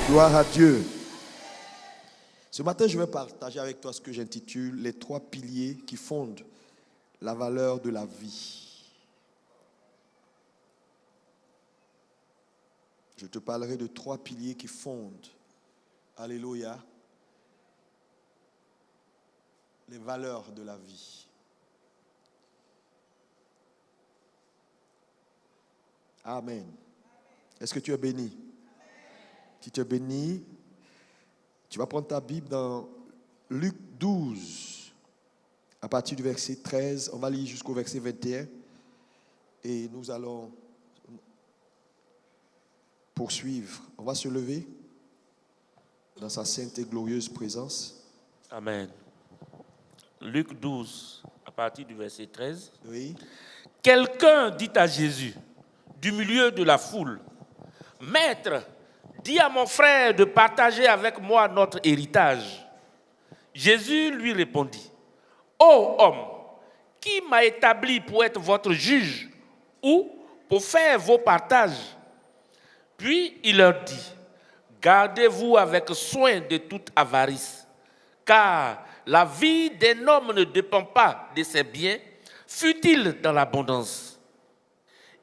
Gloire à Dieu. Ce matin, je vais partager avec toi ce que j'intitule les 3 piliers qui fondent la valeur de la vie. Je te parlerai de 3 piliers qui fondent, alléluia, les valeurs de la vie. Amen. Est-ce que tu es béni? Si tu es béni, tu vas prendre ta Bible dans Luc 12, à partir du verset 13. On va lire jusqu'au verset 21. Et nous allons poursuivre. On va se lever dans sa sainte et glorieuse présence. Amen. Luc 12, à partir du verset 13. Oui. Quelqu'un dit à Jésus, du milieu de la foule, « Maître, dis à mon frère de partager avec moi notre héritage. » Jésus lui répondit, « Ô homme, qui m'a établi pour être votre juge ou pour faire vos partages ?» Puis il leur dit, « Gardez-vous avec soin de toute avarice, car la vie d'un homme ne dépend pas de ses biens, fût-il dans l'abondance. »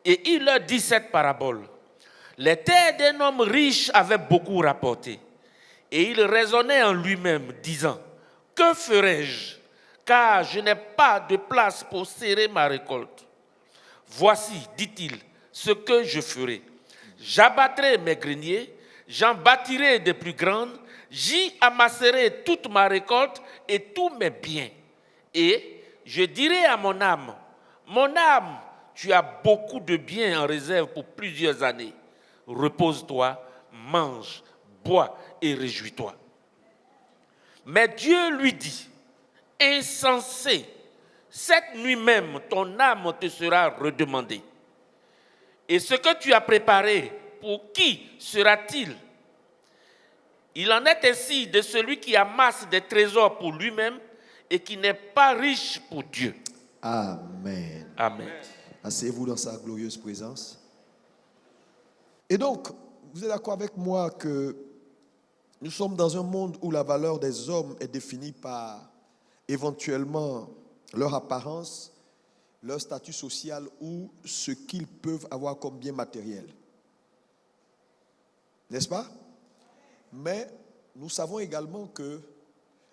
Et il leur dit cette parabole. Les terres d'un homme riche avaient beaucoup rapporté. Et il raisonnait en lui-même, disant, « Que ferai-je, car je n'ai pas de place pour serrer ma récolte. Voici, dit-il, ce que je ferai. J'abattrai mes greniers, j'en bâtirai de plus grandes, j'y amasserai toute ma récolte et tous mes biens. Et je dirai à mon âme, tu as beaucoup de biens en réserve pour plusieurs années. Repose-toi, mange, bois et réjouis-toi. » Mais Dieu lui dit, « Insensé, cette nuit même, ton âme te sera redemandée. Et ce que tu as préparé, pour qui sera-t-il? Il en est ainsi de celui qui amasse des trésors pour lui-même et qui n'est pas riche pour Dieu. » Amen. Amen. Asseyez-vous dans sa glorieuse présence. Et donc, vous êtes d'accord avec moi que nous sommes dans un monde où la valeur des hommes est définie par éventuellement leur apparence, leur statut social ou ce qu'ils peuvent avoir comme bien matériel. N'est-ce pas? Mais nous savons également que,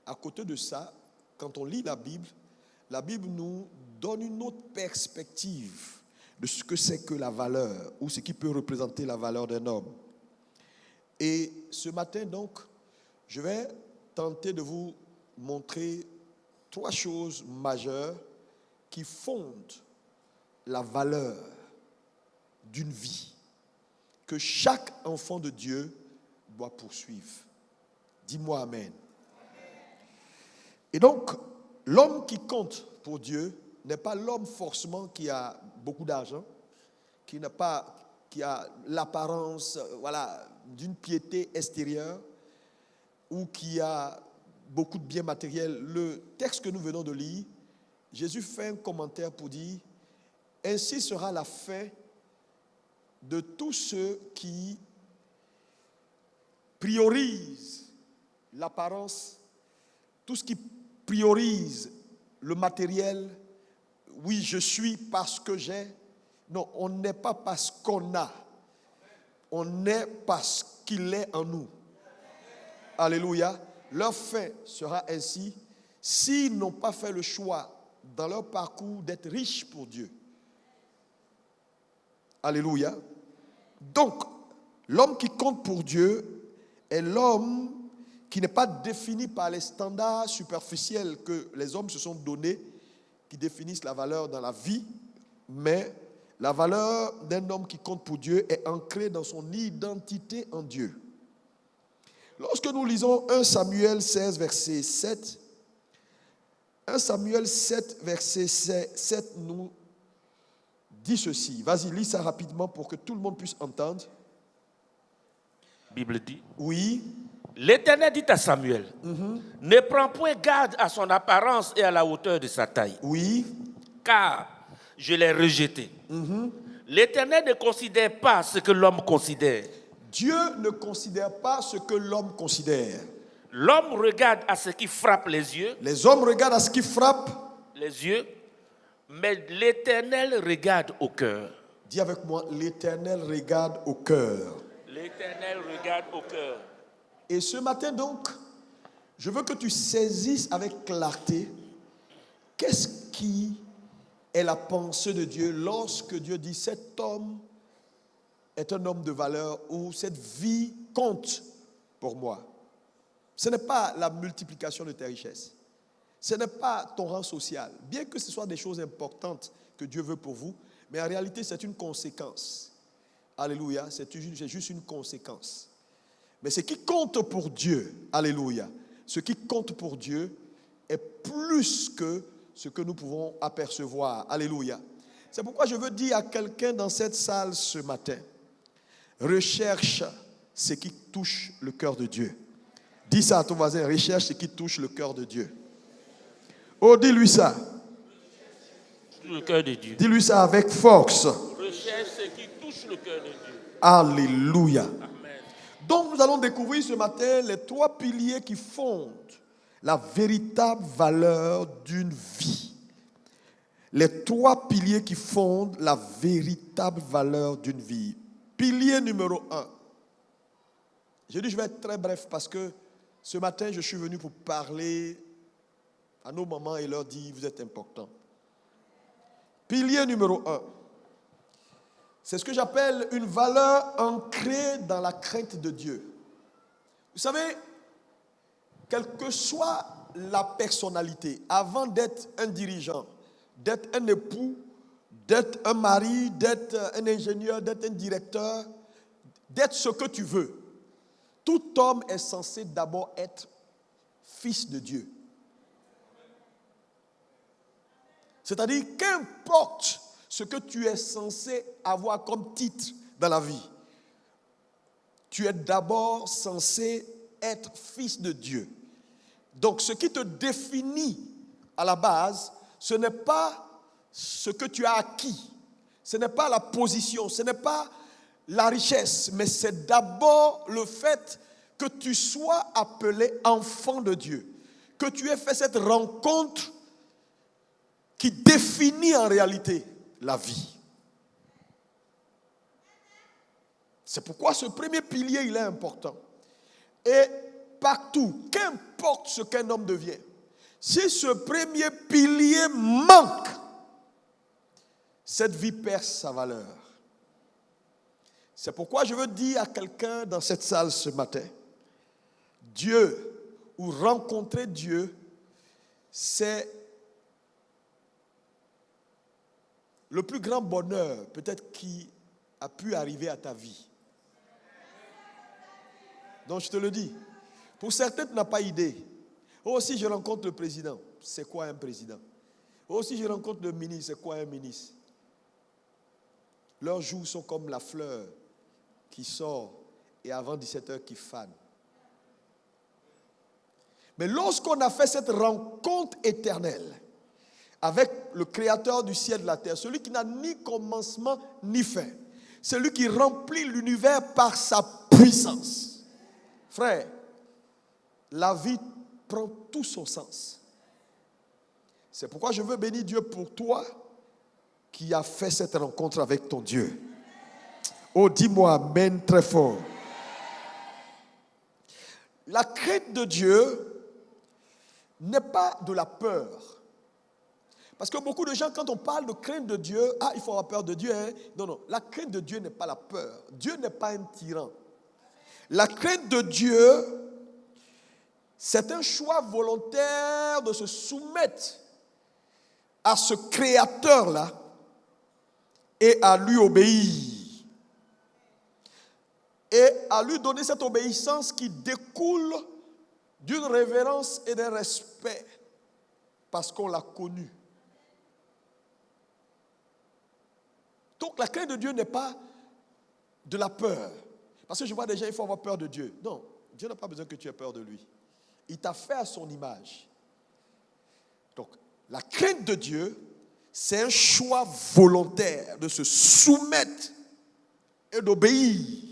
à côté de ça, quand on lit la Bible nous donne une autre perspective de ce que c'est que la valeur ou ce qui peut représenter la valeur d'un homme. Et ce matin, donc, je vais tenter de vous montrer 3 choses majeures qui fondent la valeur d'une vie que chaque enfant de Dieu doit poursuivre. Dis-moi Amen. Et donc, l'homme qui compte pour Dieu n'est pas l'homme forcément qui a beaucoup d'argent, qui a l'apparence d'une piété extérieure ou qui a beaucoup de biens matériels. Le texte que nous venons de lire, Jésus fait un commentaire pour dire « Ainsi sera la fin de tous ceux qui priorisent l'apparence, tout ce qui priorise le matériel. Oui, je suis parce que j'ai. » Non, on n'est pas parce qu'on a. On est parce qu'il est en nous. Alléluia. Leur fin sera ainsi s'ils n'ont pas fait le choix dans leur parcours d'être riches pour Dieu. Alléluia. Donc, l'homme qui compte pour Dieu est l'homme qui n'est pas défini par les standards superficiels que les hommes se sont donnés, qui définissent la valeur dans la vie, mais la valeur d'un homme qui compte pour Dieu est ancrée dans son identité en Dieu. Lorsque nous lisons 1 Samuel 16, verset 7, 1 Samuel 7, verset 7 nous dit ceci. Vas-y, lis ça rapidement pour que tout le monde puisse entendre. Bible dit. Oui. L'Éternel dit à Samuel, ne prends point garde à son apparence et à la hauteur de sa taille. Oui. Car je l'ai rejeté. L'Éternel ne considère pas ce que l'homme considère. Dieu ne considère pas ce que l'homme considère. L'homme regarde à ce qui frappe les yeux, Les hommes regardent à ce qui frappe. les yeux, mais l'Éternel regarde au cœur. Dis avec moi, l'Éternel regarde au cœur. L'Éternel regarde au cœur. Et ce matin donc, je veux que tu saisisses avec clarté qu'est-ce qui est la pensée de Dieu lorsque Dieu dit cet homme est un homme de valeur ou cette vie compte pour moi. Ce n'est pas la multiplication de tes richesses. Ce n'est pas ton rang social. Bien que ce soit des choses importantes que Dieu veut pour vous, mais en réalité, c'est une conséquence. Alléluia, c'est juste une conséquence. Mais ce qui compte pour Dieu, alléluia, ce qui compte pour Dieu est plus que ce que nous pouvons apercevoir. Alléluia. C'est pourquoi je veux dire à quelqu'un dans cette salle ce matin, recherche ce qui touche le cœur de Dieu. Dis ça à ton voisin, recherche ce qui touche le cœur de Dieu. Oh, dis-lui ça. Le cœur de Dieu. Dis-lui ça avec force. Recherche ce qui touche le cœur de Dieu. Alléluia. Amen. Donc nous allons découvrir ce matin les 3 piliers qui fondent la véritable valeur d'une vie. Les 3 piliers qui fondent la véritable valeur d'une vie. Pilier numéro 1. J'ai dit je vais être très bref parce que ce matin je suis venu pour parler à nos mamans et leur dire vous êtes importants. Pilier numéro 1. C'est ce que j'appelle une valeur ancrée dans la crainte de Dieu. Vous savez, quelle que soit la personnalité, avant d'être un dirigeant, d'être un époux, d'être un mari, d'être un ingénieur, d'être un directeur, d'être ce que tu veux, tout homme est censé d'abord être fils de Dieu. C'est-à-dire, qu'importe ce que tu es censé avoir comme titre dans la vie, tu es d'abord censé être fils de Dieu. Donc, ce qui te définit à la base, ce n'est pas ce que tu as acquis, ce n'est pas la position, ce n'est pas la richesse, mais c'est d'abord le fait que tu sois appelé enfant de Dieu, que tu aies fait cette rencontre qui définit en réalité la vie. C'est pourquoi ce premier pilier, il est important. Et partout, qu'importe ce qu'un homme devient, si ce premier pilier manque, cette vie perd sa valeur. C'est pourquoi je veux dire à quelqu'un dans cette salle ce matin, Dieu ou rencontrer Dieu, c'est le plus grand bonheur peut-être qui a pu arriver à ta vie. Donc je te le dis, pour certains tu n'as pas idée. Oh, si je rencontre le président, c'est quoi un président? Oh, si je rencontre le ministre, c'est quoi un ministre? Leurs joues sont comme la fleur qui sort et avant 17h qui fane. Mais lorsqu'on a fait cette rencontre éternelle avec le créateur du ciel et de la terre, celui qui n'a ni commencement ni fin, celui qui remplit l'univers par sa puissance, frère, la vie prend tout son sens. C'est pourquoi je veux bénir Dieu pour toi qui as fait cette rencontre avec ton Dieu. Oh, dis-moi amen très fort. La crainte de Dieu n'est pas de la peur. Parce que beaucoup de gens, quand on parle de crainte de Dieu, il faut avoir peur de Dieu. Hein? Non, la crainte de Dieu n'est pas la peur. Dieu n'est pas un tyran. La crainte de Dieu, c'est un choix volontaire de se soumettre à ce créateur-là et à lui obéir. Et à lui donner cette obéissance qui découle d'une révérence et d'un respect parce qu'on l'a connu. Donc la crainte de Dieu n'est pas de la peur. Parce que je vois déjà, il faut avoir peur de Dieu. Non, Dieu n'a pas besoin que tu aies peur de lui. Il t'a fait à son image. Donc la crainte de Dieu, c'est un choix volontaire de se soumettre et d'obéir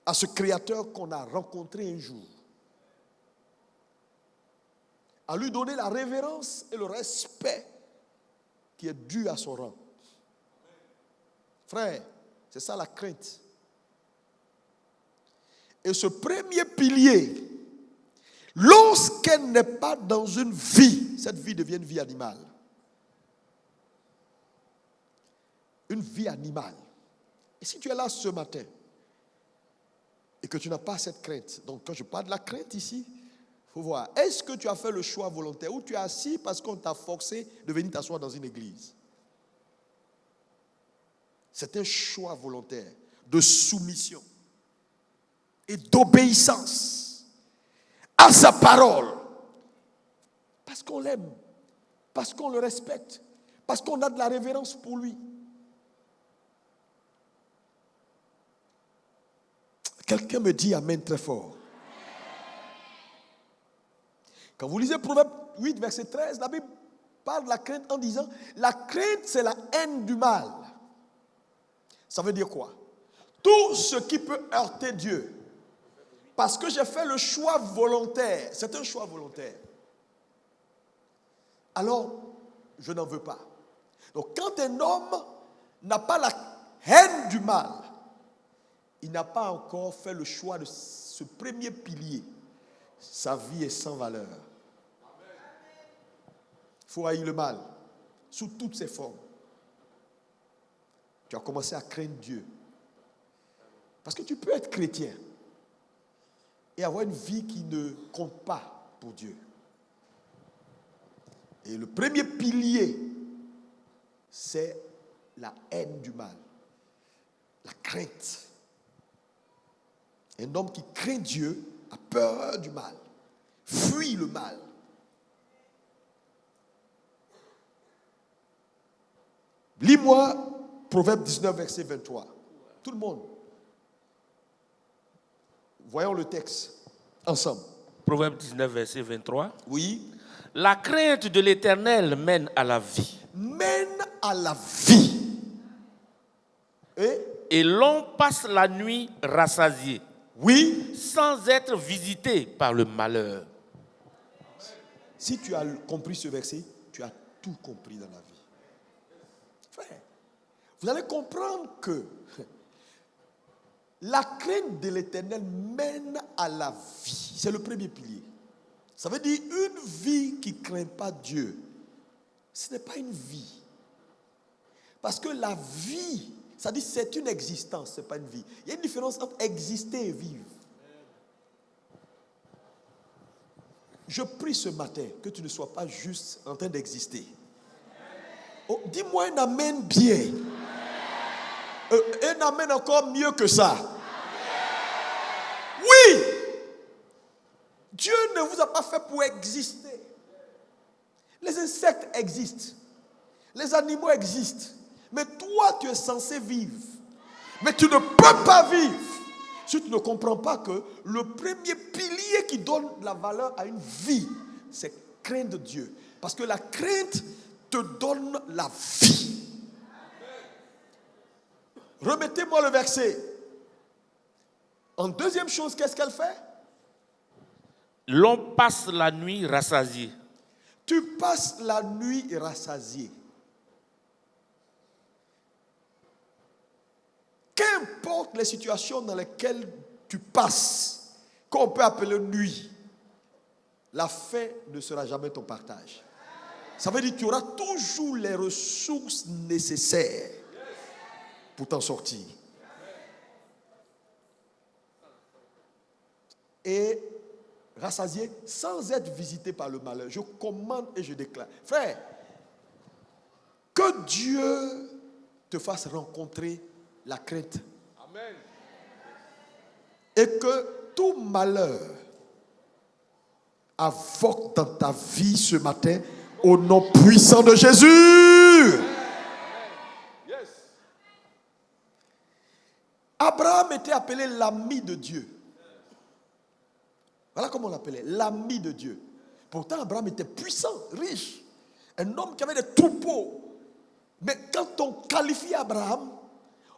à ce Créateur qu'on a rencontré un jour, à lui donner la révérence et le respect qui est dû à son rang. Frère, c'est ça la crainte. Et ce premier pilier, lorsqu'elle n'est pas dans une vie, cette vie devient une vie animale. Une vie animale. Et si tu es là ce matin et que tu n'as pas cette crainte, donc quand je parle de la crainte ici, il faut voir, est-ce que tu as fait le choix volontaire ou tu es assis parce qu'on t'a forcé de venir t'asseoir dans une église? C'est un choix volontaire de soumission et d'obéissance à sa parole. Parce qu'on l'aime, parce qu'on le respecte, parce qu'on a de la révérence pour lui. Quelqu'un me dit amen très fort. Quand vous lisez Proverbe 8, verset 13, la Bible parle de la crainte en disant, la crainte c'est la haine du mal. Ça veut dire quoi? Tout ce qui peut heurter Dieu. Parce que j'ai fait le choix volontaire. C'est un choix volontaire. Alors, je n'en veux pas. Donc, quand un homme n'a pas la haine du mal, il n'a pas encore fait le choix de ce premier pilier. Sa vie est sans valeur. Il faut haïr le mal sous toutes ses formes. Tu as commencé à craindre Dieu. Parce que tu peux être chrétien et avoir une vie qui ne compte pas pour Dieu. Et le premier pilier, c'est la haine du mal. La crainte. Un homme qui craint Dieu a peur du mal. Fuit le mal. Lis-moi Proverbe 19, verset 23. Tout le monde. Voyons le texte ensemble. Proverbe 19, verset 23. Oui. La crainte de l'Éternel mène à la vie. Mène à la vie. Et l'on passe la nuit rassasié. Oui. Sans être visité par le malheur. Si tu as compris ce verset, tu as tout compris dans la vie. Frère, vous allez comprendre que la crainte de l'Éternel mène à la vie. C'est le premier pilier. Ça veut dire une vie qui ne craint pas Dieu. Ce n'est pas une vie. Parce que la vie, ça dit c'est une existence, ce n'est pas une vie. Il y a une différence entre exister et vivre. Je prie ce matin que tu ne sois pas juste en train d'exister. Oh, dis-moi un amen bien. Un amen encore mieux que ça. Oui. Dieu ne vous a pas fait pour exister. Les insectes existent. Les animaux existent. Mais toi, tu es censé vivre. Mais tu ne peux pas vivre si tu ne comprends pas que le premier pilier qui donne la valeur à une vie, c'est craindre Dieu. Parce que la crainte te donne la vie. Remettez-moi le verset. En deuxième chose, qu'est-ce qu'elle fait? L'on passe la nuit rassasié. Tu passes la nuit rassasié. Qu'importe les situations dans lesquelles tu passes, qu'on peut appeler nuit, la faim ne sera jamais ton partage. Ça veut dire que tu auras toujours les ressources nécessaires pour t'en sortir. Et rassasié sans être visité par le malheur. Je commande et je déclare. Frère, que Dieu te fasse rencontrer la crainte. Amen. Et que tout malheur avoque dans ta vie ce matin au nom puissant de Jésus. Yes. Abraham était appelé l'ami de Dieu. Voilà comment on l'appelait, l'ami de Dieu. Pourtant, Abraham était puissant, riche. Un homme qui avait des troupeaux. Mais quand on qualifie Abraham,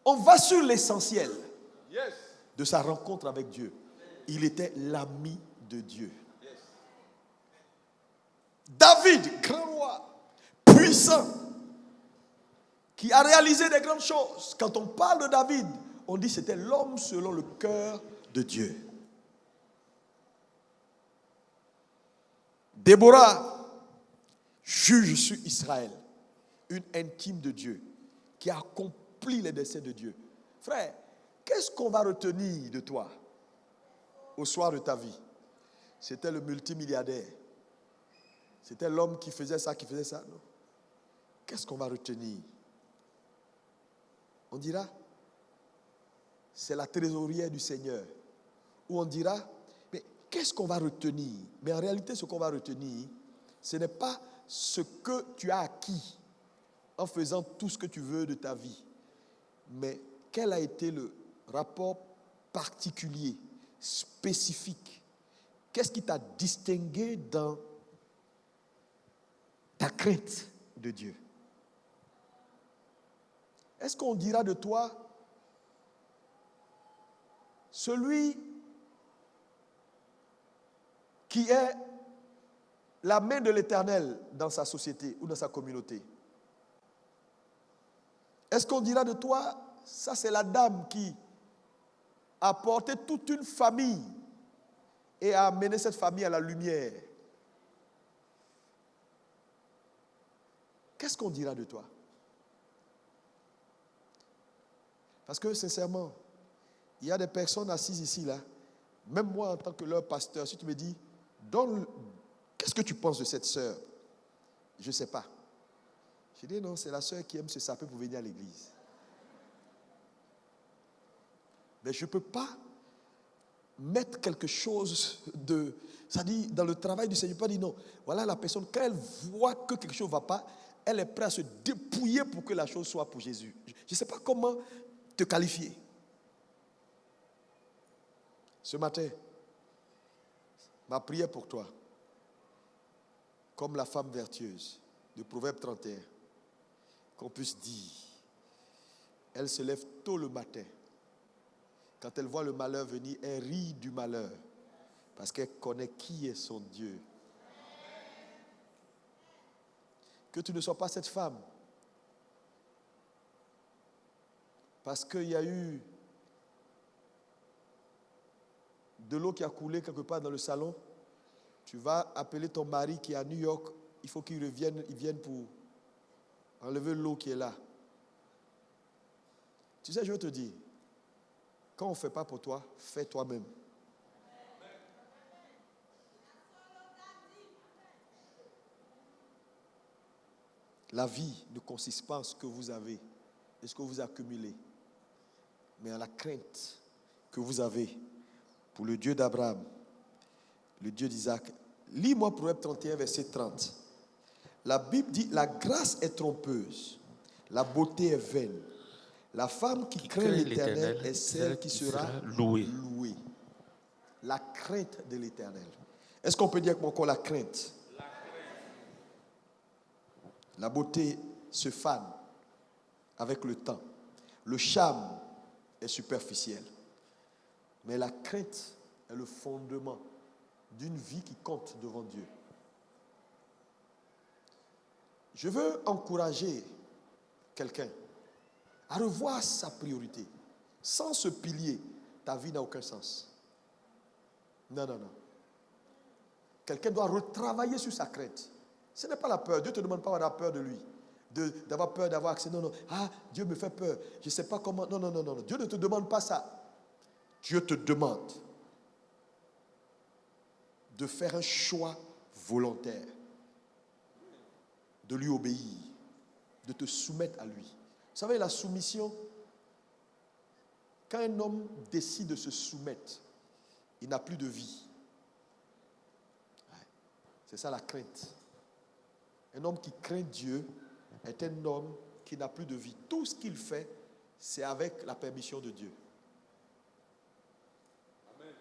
on va sur l'essentiel. Yes. de sa rencontre avec Dieu. Il était l'ami de Dieu. David, grand roi, puissant, qui a réalisé des grandes choses. Quand on parle de David, on dit que c'était l'homme selon le cœur de Dieu. Déborah, juge sur Israël, une intime de Dieu, qui a accompli les desseins de Dieu. Frère, qu'est-ce qu'on va retenir de toi au soir de ta vie? C'était le multimilliardaire. C'était l'homme qui faisait ça, non? Qu'est-ce qu'on va retenir? On dira, c'est la trésorière du Seigneur. Ou on dira, mais qu'est-ce qu'on va retenir? Mais en réalité, ce qu'on va retenir, ce n'est pas ce que tu as acquis en faisant tout ce que tu veux de ta vie, mais quel a été le rapport particulier, spécifique? Qu'est-ce qui t'a distingué dans ta crainte de Dieu? Est-ce qu'on dira de toi, celui qui est la main de l'Éternel dans sa société ou dans sa communauté? Est-ce qu'on dira de toi, ça c'est la dame qui a porté toute une famille et a amené cette famille à la lumière? Qu'est-ce qu'on dira de toi? Parce que sincèrement, il y a des personnes assises ici, là, même moi en tant que leur pasteur, si tu me dis, qu'est-ce que tu penses de cette sœur? Je ne sais pas. Je dis non, c'est la sœur qui aime se saper pour venir à l'église. Mais je ne peux pas mettre quelque chose de... Ça dit, dans le travail du Seigneur, je ne peux pas dire non. Voilà la personne, quand elle voit que quelque chose ne va pas, elle est prête à se dépouiller pour que la chose soit pour Jésus. Je ne sais pas comment te qualifier. Ce matin, ma prière pour toi, comme la femme vertueuse de Proverbe 31, qu'on puisse dire, elle se lève tôt le matin. Quand elle voit le malheur venir, elle rit du malheur parce qu'elle connaît qui est son Dieu. Que tu ne sois pas cette femme parce qu'il y a eu de l'eau qui a coulé quelque part dans le salon. Tu vas appeler ton mari qui est à New York. Il faut qu'il revienne, il vienne pour enlever l'eau qui est là. Tu sais, je veux te dire, quand on ne fait pas pour toi, fais toi-même. La vie ne consiste pas en ce que vous avez et ce que vous accumulez, mais en la crainte que vous avez pour le Dieu d'Abraham, le Dieu d'Isaac. Lis-moi Proverbe 31, verset 30. La Bible dit, la grâce est trompeuse, la beauté est vaine. La femme qui craint l'Éternel est celle qui sera louée. La crainte de l'Éternel. Est-ce qu'on peut dire avec mon corps la crainte? La beauté se fane avec le temps. Le charme est superficiel. Mais la crainte est le fondement d'une vie qui compte devant Dieu. Je veux encourager quelqu'un à revoir sa priorité. Sans ce pilier, ta vie n'a aucun sens. Non. Quelqu'un doit retravailler sur sa crainte. Ce n'est pas la peur. Dieu ne te demande pas d'avoir peur de lui. D'avoir peur d'avoir accès. Non. Ah, Dieu me fait peur. Je ne sais pas comment. Non. Dieu ne te demande pas ça. Dieu te demande de faire un choix volontaire. De lui obéir. De te soumettre à lui. Vous savez, la soumission, quand un homme décide de se soumettre, il n'a plus de vie. C'est ça la crainte. Un homme qui craint Dieu est un homme qui n'a plus de vie. Tout ce qu'il fait, c'est avec la permission de Dieu. Amen.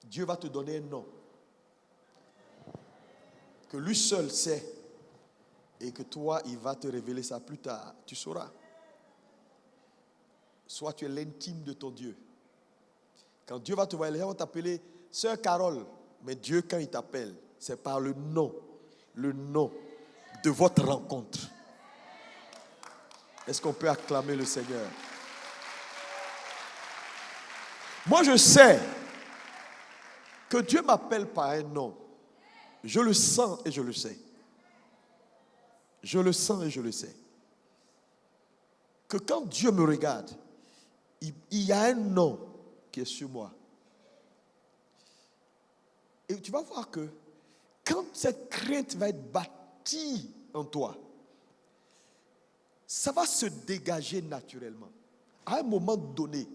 Dieu va te donner un nom que lui seul sait et que toi, il va te révéler ça plus tard. Tu sauras. soit tu es l'intime de ton Dieu. Quand Dieu va te voir, les gens vont t'appeler Sœur Carole. Mais Dieu, quand il t'appelle, c'est par le nom de votre rencontre. Est-ce qu'on peut acclamer le Seigneur? Moi, je sais que Dieu m'appelle par un nom. Je le sens et je le sais. Je le sens et je le sais. Que quand Dieu me regarde, il y a un nom qui est sur moi. Et tu vas voir que quand cette crainte va être bâtie en toi, ça va se dégager naturellement. À un moment donné,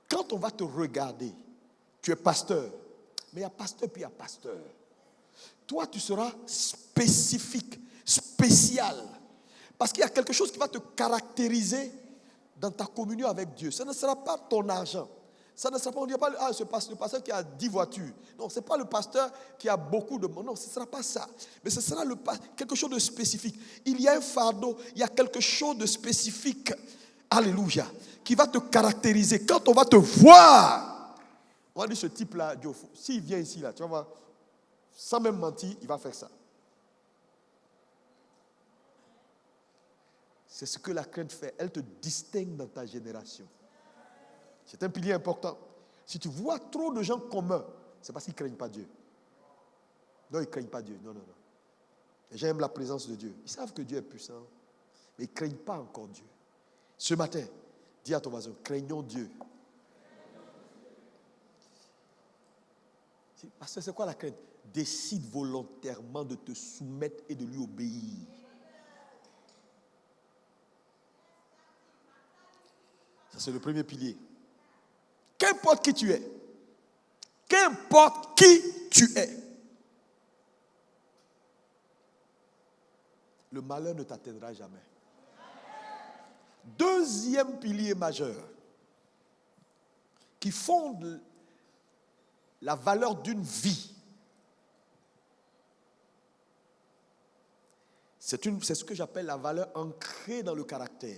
quand on va te regarder, tu es pasteur, mais il y a pasteur puis il y a pasteur. Toi, tu seras spécifique, spécial. Parce qu'il y a quelque chose qui va te caractériser dans ta communion avec Dieu. Ce ne sera pas ton argent. Ça ne sera pas, on ne dira pas, c'est le pasteur qui a 10 voitures. Non, ce n'est pas le pasteur qui a beaucoup de monde. Non, ce ne sera pas ça. Mais ce sera quelque chose de spécifique. Il y a un fardeau, il y a quelque chose de spécifique. Alléluia. Qui va te caractériser. Quand on va te voir, on va dire ce type-là, s'il vient ici, là, tu vas voir, sans même mentir, il va faire ça. C'est ce que la crainte fait. Elle te distingue dans ta génération. C'est un pilier important. Si tu vois trop de gens communs, c'est parce qu'ils ne craignent pas Dieu. Non, ils ne craignent pas Dieu. Non. Les gens aiment la présence de Dieu. Ils savent que Dieu est puissant, mais ils ne craignent pas encore Dieu. Ce matin, dis à ton voisin, craignons Dieu. Parce que c'est quoi la crainte? Décide volontairement de te soumettre et de lui obéir. Ça, c'est le premier pilier. Qu'importe qui tu es. Qu'importe qui tu es. Le malheur ne t'atteindra jamais. Deuxième pilier majeur qui fonde la valeur d'une vie. C'est ce que j'appelle la valeur ancrée dans le caractère.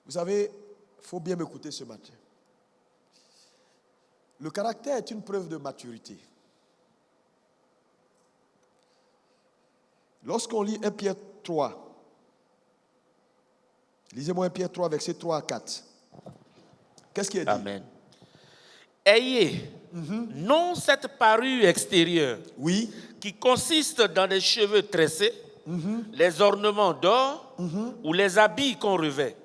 Vous savez, il faut bien m'écouter ce matin. Le caractère est une preuve de maturité. Lorsqu'on lit 1 Pierre 3, lisez-moi 1 Pierre 3, versets 3 à 4. Qu'est-ce qui est dit? Amen. Ayez non cette parure extérieure qui consiste dans des cheveux tressés, les ornements d'or ou les habits qu'on revêt.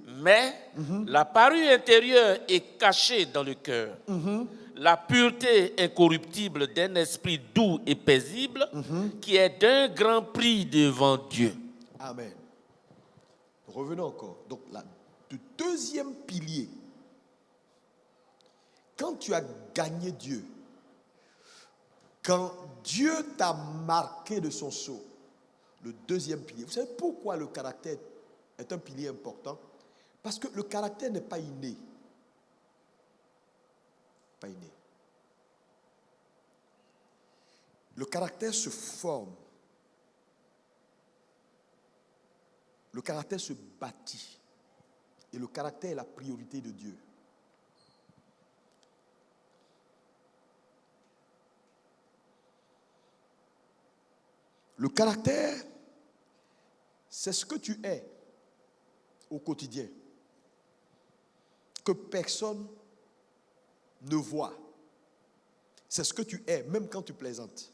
Mais la parure intérieure est cachée dans le cœur. La pureté incorruptible d'un esprit doux et paisible qui est d'un grand prix devant Dieu. Amen. Revenons encore. Donc, le deuxième pilier, quand tu as gagné Dieu, quand Dieu t'a marqué de son sceau, le deuxième pilier, vous savez pourquoi le caractère est un pilier important? Parce que le caractère n'est pas inné. Pas inné. Le caractère se forme. Le caractère se bâtit. Et le caractère est la priorité de Dieu. Le caractère, c'est ce que tu es au quotidien, que personne ne voit. C'est ce que tu es, même quand tu plaisantes.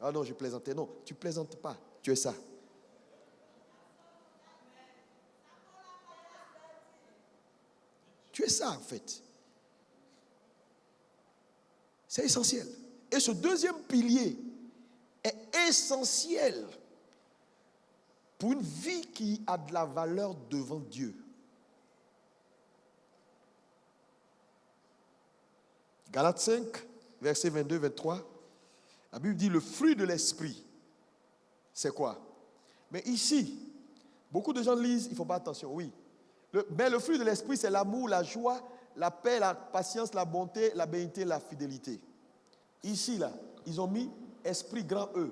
Ah non, je plaisantais. Non, tu ne plaisantes pas. Tu es ça. Tu es ça, en fait. C'est essentiel. Et ce deuxième pilier est essentiel pour une vie qui a de la valeur devant Dieu. Galates 5, versets 22-23, la Bible dit le fruit de l'esprit, c'est quoi? Mais ici, beaucoup de gens lisent, il ne faut pas attention, oui. Mais le fruit de l'esprit, c'est l'amour, la joie, la paix, la patience, la bonté, la bénité, la fidélité. Ici, là, ils ont mis esprit grand E.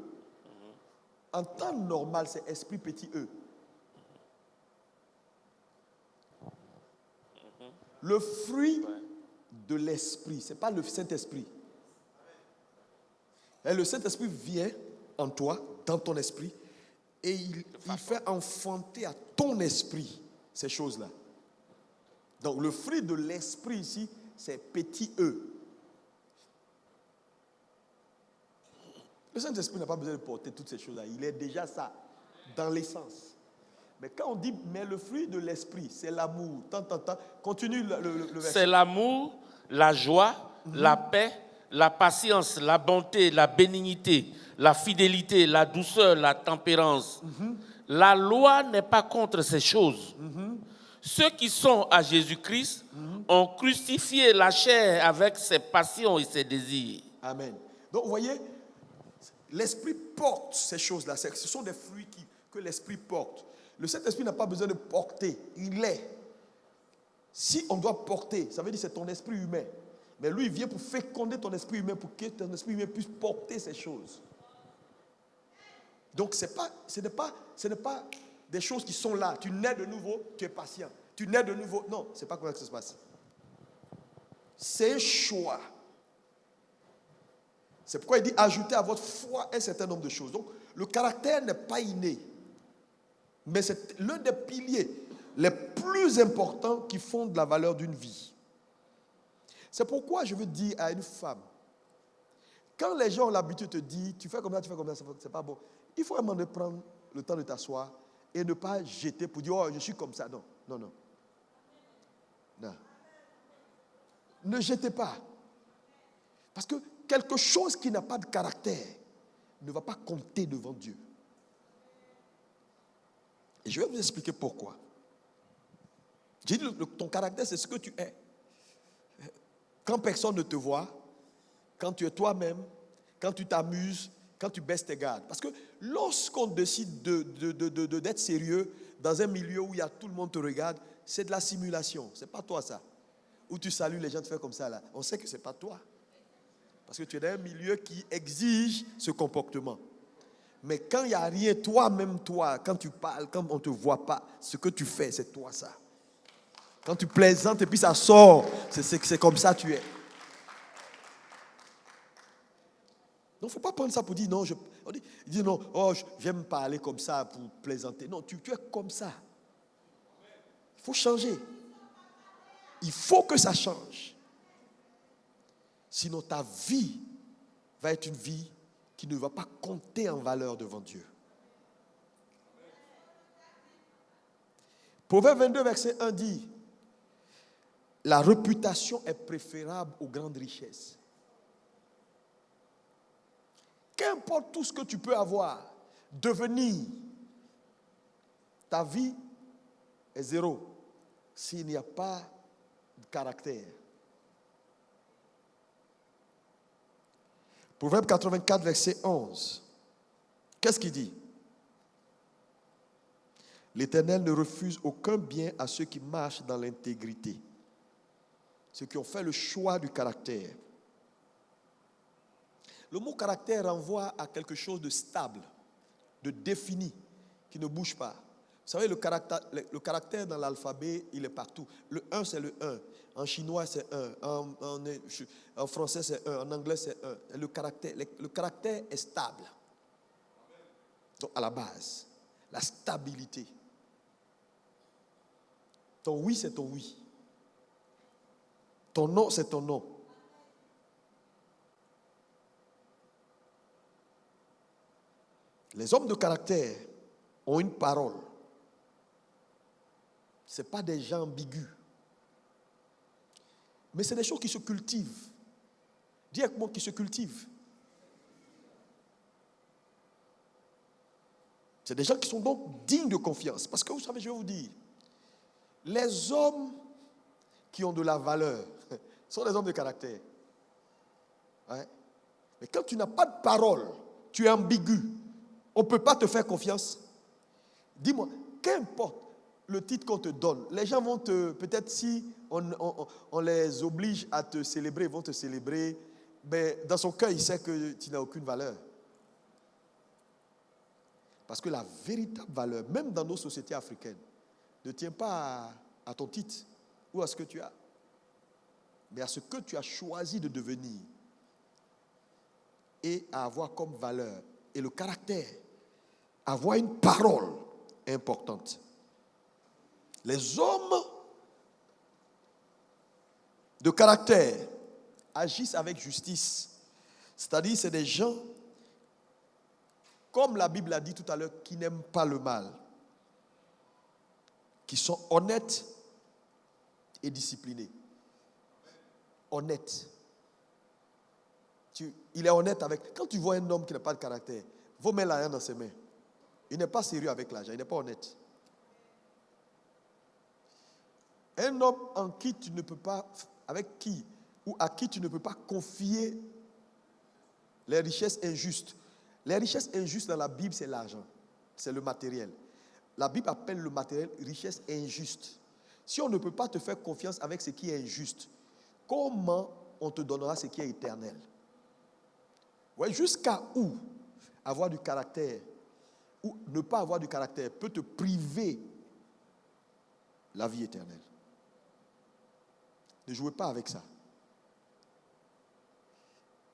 En temps normal, c'est esprit petit E. Le fruit de l'esprit, ce n'est pas le Saint-Esprit. Et le Saint-Esprit vient en toi, dans ton esprit, et il fait enfanter à ton esprit ces choses-là. Donc le fruit de l'esprit ici, c'est petit E. Le Saint-Esprit n'a pas besoin de porter toutes ces choses-là. Il est déjà ça, dans l'essence. Mais quand on dit, mais le fruit de l'esprit, c'est l'amour. Continue le verset. C'est l'amour, la joie, la paix, la patience, la bonté, la bénignité, la fidélité, la douceur, la tempérance. La loi n'est pas contre ces choses. Ceux qui sont à Jésus-Christ ont crucifié la chair avec ses passions et ses désirs. Amen. Donc, vous voyez, l'esprit porte ces choses-là. Ce sont des fruits que l'esprit porte. Le Saint-Esprit n'a pas besoin de porter. Il est. Si on doit porter, ça veut dire que c'est ton esprit humain. Mais lui, il vient pour féconder ton esprit humain, pour que ton esprit humain puisse porter ces choses. Donc, ce n'est pas des choses qui sont là. Tu nais de nouveau, tu es patient. Tu nais de nouveau. Non, ce n'est pas comme ça que ça se passe. C'est un choix. C'est pourquoi il dit ajoutez à votre foi un certain nombre de choses. Donc, le caractère n'est pas inné. Mais c'est l'un des piliers les plus importants qui fondent la valeur d'une vie. C'est pourquoi je veux dire à une femme, quand les gens ont l'habitude de te dire, tu fais comme ça, c'est pas bon. Il faut vraiment prendre le temps de t'asseoir et ne pas jeter pour dire, oh, je suis comme ça. Non. Ne jetez pas. Parce que quelque chose qui n'a pas de caractère ne va pas compter devant Dieu. Et je vais vous expliquer pourquoi. J'ai dit, ton caractère, c'est ce que tu es. Quand personne ne te voit, quand tu es toi-même, quand tu t'amuses, quand tu baisses tes gardes. Parce que lorsqu'on décide d'être sérieux dans un milieu où il y a tout le monde te regarde, c'est de la simulation. Ce n'est pas toi ça. Où tu salues les gens, tu fais comme ça là. On sait que ce n'est pas toi. Parce que tu es dans un milieu qui exige ce comportement. Mais quand il n'y a rien, toi-même, quand tu parles, quand on ne te voit pas, ce que tu fais, c'est toi ça. Quand tu plaisantes et puis ça sort, c'est comme ça tu es. Donc, il ne faut pas prendre ça pour dire non, on dit non, oh, j'aime parler comme ça pour plaisanter. Non, tu es comme ça. Il faut changer. Il faut que ça change. Sinon, ta vie va être une vie qui ne va pas compter en valeur devant Dieu. Proverbe 22, verset 1 dit, la réputation est préférable aux grandes richesses. Qu'importe tout ce que tu peux avoir, devenir, ta vie est zéro s'il n'y a pas de caractère. Proverbe 84, verset 11. Qu'est-ce qu'il dit? L'Éternel ne refuse aucun bien à ceux qui marchent dans l'intégrité, ceux qui ont fait le choix du caractère. Le mot caractère renvoie à quelque chose de stable, de défini, qui ne bouge pas. Vous savez, le caractère dans l'alphabet, il est partout. Le 1, c'est le 1. En chinois, c'est 1. En français, c'est 1. En anglais, c'est 1. Le caractère est stable. Donc, à la base, la stabilité. Ton oui, c'est ton oui. Ton non, c'est ton non. Les hommes de caractère ont une parole. Ce n'est pas des gens ambigus. Mais c'est des choses qui se cultivent. Dis avec moi qui se cultivent. C'est des gens qui sont donc dignes de confiance. Parce que vous savez, je vais vous dire, les hommes qui ont de la valeur sont des hommes de caractère. Ouais. Mais quand tu n'as pas de parole, tu es ambigu, on ne peut pas te faire confiance. Dis-moi, qu'importe le titre qu'on te donne, les gens vont peut-être si on les oblige à te célébrer, ils vont te célébrer, mais dans son cœur, il sait que tu n'as aucune valeur. Parce que la véritable valeur, même dans nos sociétés africaines, ne tient pas à ton titre ou à ce que tu as, mais à ce que tu as choisi de devenir et à avoir comme valeur. Et le caractère, avoir une parole importante. Les hommes de caractère agissent avec justice. C'est-à-dire, c'est des gens, comme la Bible a dit tout à l'heure, qui n'aiment pas le mal, qui sont honnêtes et disciplinés. Honnêtes. Il est honnête avec... Quand tu vois un homme qui n'a pas de caractère, vous mettez l'argent dans ses mains. Il n'est pas sérieux avec l'argent, il n'est pas honnête. Un homme en qui tu ne peux pas, avec qui ou à qui tu ne peux pas confier les richesses injustes. Les richesses injustes dans la Bible, c'est l'argent, c'est le matériel. La Bible appelle le matériel richesse injuste. Si on ne peut pas te faire confiance avec ce qui est injuste, comment on te donnera ce qui est éternel? Ouais, jusqu'à où avoir du caractère ou ne pas avoir du caractère peut te priver la vie éternelle. Ne jouez pas avec ça.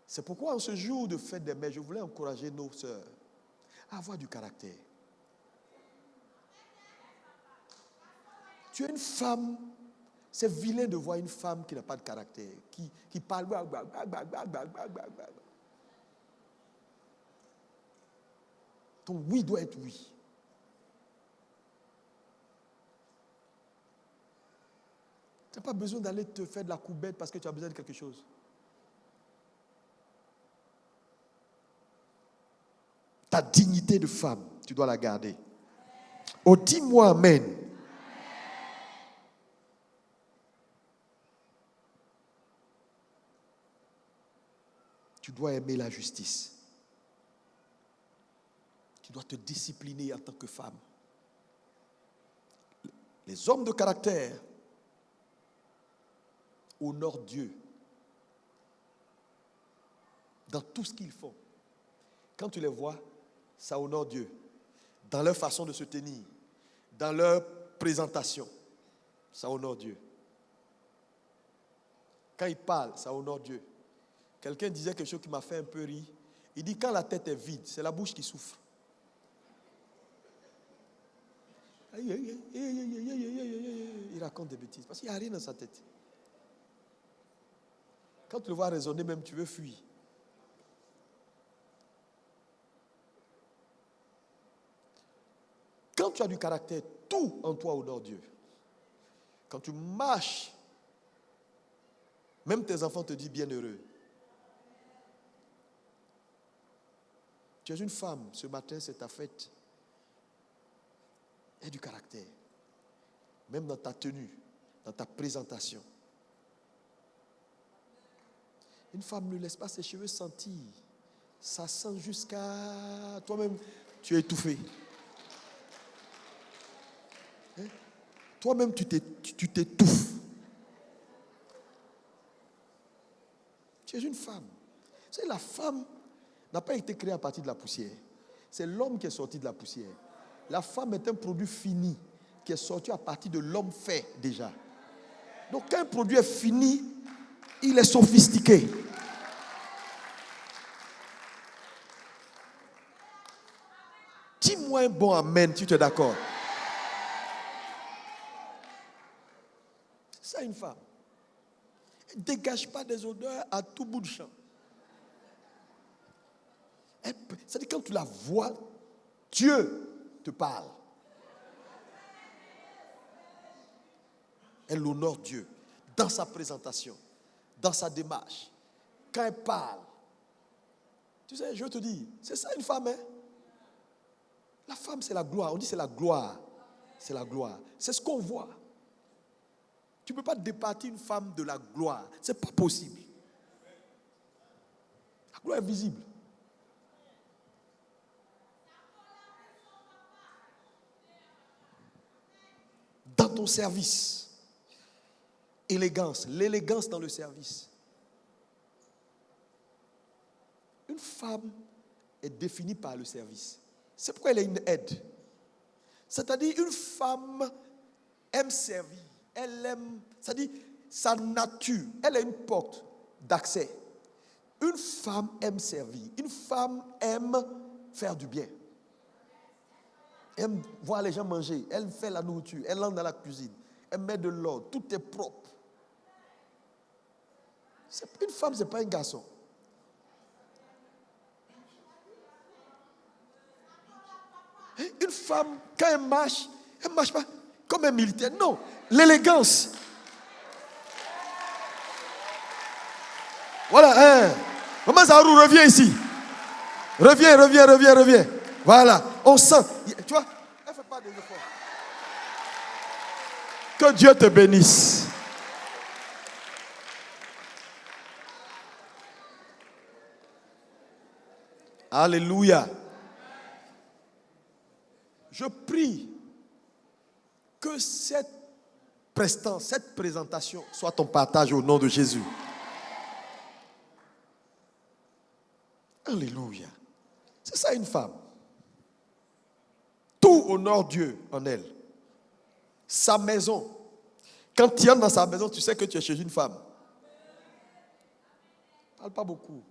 C'est pourquoi en ce jour de fête des mères, je voulais encourager nos sœurs à avoir du caractère. Tu es une femme, c'est vilain de voir une femme qui n'a pas de caractère, qui parle. Ton oui doit être oui. Tu n'as pas besoin d'aller te faire de la coubette parce que tu as besoin de quelque chose. Ta dignité de femme, tu dois la garder. Oh, dis-moi amen. Tu dois aimer la justice. Tu dois te discipliner en tant que femme. Les hommes de caractère honorent Dieu dans tout ce qu'ils font. Quand tu les vois, ça honore Dieu. Dans leur façon de se tenir, dans leur présentation, ça honore Dieu. Quand ils parlent, ça honore Dieu. Quelqu'un disait quelque chose qui m'a fait un peu rire. Il dit, quand la tête est vide, c'est la bouche qui souffre. Il raconte des bêtises parce qu'il n'y a rien dans sa tête. Quand tu le vois raisonner, même tu veux fuir. Quand tu as du caractère, tout en toi honore Dieu. Quand tu marches, même tes enfants te disent bienheureux. Tu es une femme, ce matin c'est ta fête. Aie du caractère. Même dans ta tenue, dans ta présentation. Une femme ne laisse pas ses cheveux sentir. Ça sent jusqu'à... Toi-même, tu es étouffé. Hein? Toi-même, tu t'étouffes. Tu es une femme. Tu sais, la femme n'a pas été créée à partir de la poussière. C'est l'homme qui est sorti de la poussière. La femme est un produit fini qui est sorti à partir de l'homme fait déjà. Donc quand un produit est fini, il est sophistiqué. Dis-moi un bon amen si tu es d'accord. C'est ça une femme. Elle ne dégage pas des odeurs à tout bout de champ. C'est-à-dire quand tu la vois, Dieu te parle. Elle honore Dieu dans sa présentation, dans sa démarche. Quand elle parle, tu sais, je te dis, c'est ça une femme, hein? La femme, c'est la gloire. On dit c'est la gloire. C'est la gloire. C'est ce qu'on voit. Tu ne peux pas départir une femme de la gloire. Ce n'est pas possible. La gloire est visible. Dans ton service, élégance, l'élégance dans le service. Une femme est définie par le service. C'est pourquoi elle est une aide. C'est-à-dire, une femme aime servir. Elle aime, c'est-à-dire, sa nature, elle a une porte d'accès. Une femme aime servir. Une femme aime faire du bien. Elle aime voir les gens manger. Elle fait la nourriture. Elle entre dans la cuisine. Elle met de l'ordre. Tout est propre. Une femme, ce n'est pas un garçon. Une femme, quand elle marche pas comme un militaire. Non, l'élégance. Voilà, hein. Maman Zarou, reviens ici. Reviens. Voilà, on sent. Tu vois, elle ne fait pas des efforts. Que Dieu te bénisse. Alléluia. Je prie que cette prestance, cette présentation soit ton partage au nom de Jésus. Alléluia. C'est ça une femme. Tout honore Dieu en elle. Sa maison. Quand tu entres dans sa maison, tu sais que tu es chez une femme. Elle ne parle pas beaucoup.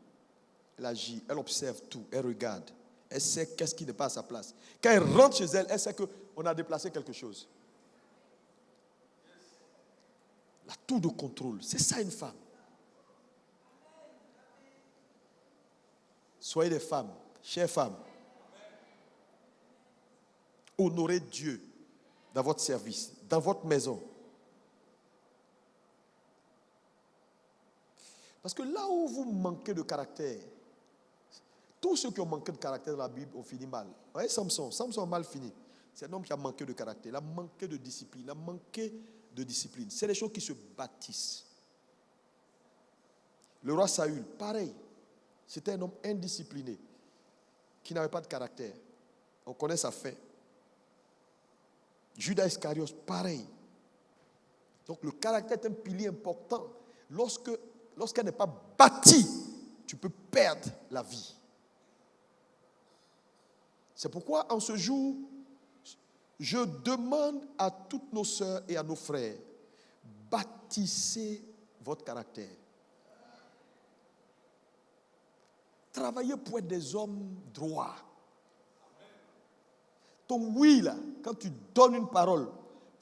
Elle agit, elle observe tout, elle regarde. Elle sait qu'est-ce qui n'est pas à sa place. Quand elle rentre chez elle, elle sait qu'on a déplacé quelque chose. La tour de contrôle, c'est ça une femme. Soyez des femmes, chères femmes. Honorez Dieu dans votre service, dans votre maison. Parce que là où vous manquez de caractère, tous ceux qui ont manqué de caractère dans la Bible ont fini mal. Vous voyez Samson a mal fini. C'est un homme qui a manqué de caractère, il a manqué de discipline, C'est les choses qui se bâtissent. Le roi Saül, pareil. C'était un homme indiscipliné, qui n'avait pas de caractère. On connaît sa fin. Judas Iscariote, pareil. Donc le caractère est un pilier important. Lorsqu'elle n'est pas bâtie, tu peux perdre la vie. C'est pourquoi en ce jour, je demande à toutes nos sœurs et à nos frères, bâtissez votre caractère. Travaillez pour être des hommes droits. Ton oui, là, quand tu donnes une parole,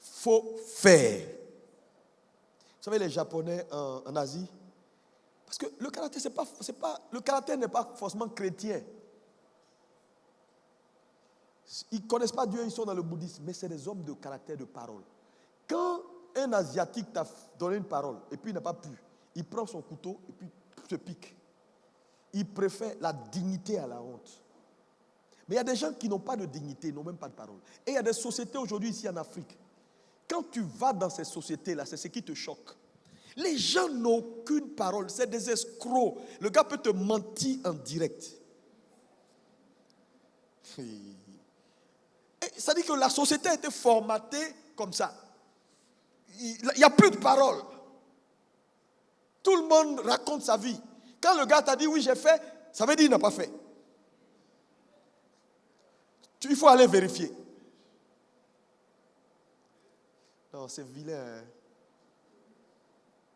faut faire. Vous savez, les Japonais en Asie, parce que le caractère, le caractère n'est pas forcément chrétien. Ils ne connaissent pas Dieu, ils sont dans le bouddhisme, mais c'est des hommes de caractère, de parole. Quand un Asiatique t'a donné une parole et puis il n'a pas pu, il prend son couteau et puis se pique. Il préfère la dignité à la honte. Mais il y a des gens qui n'ont pas de dignité, n'ont même pas de parole. Et il y a des sociétés aujourd'hui ici en Afrique. Quand tu vas dans ces sociétés-là, c'est ce qui te choque. Les gens n'ont aucune parole, c'est des escrocs. Le gars peut te mentir en direct. Ça dit que la société a été formatée comme ça. Il n'y a plus de parole. Tout le monde raconte sa vie. Quand le gars t'a dit oui j'ai fait, ça veut dire qu'il n'a pas fait. Il faut aller vérifier. Non, c'est vilain. Hein?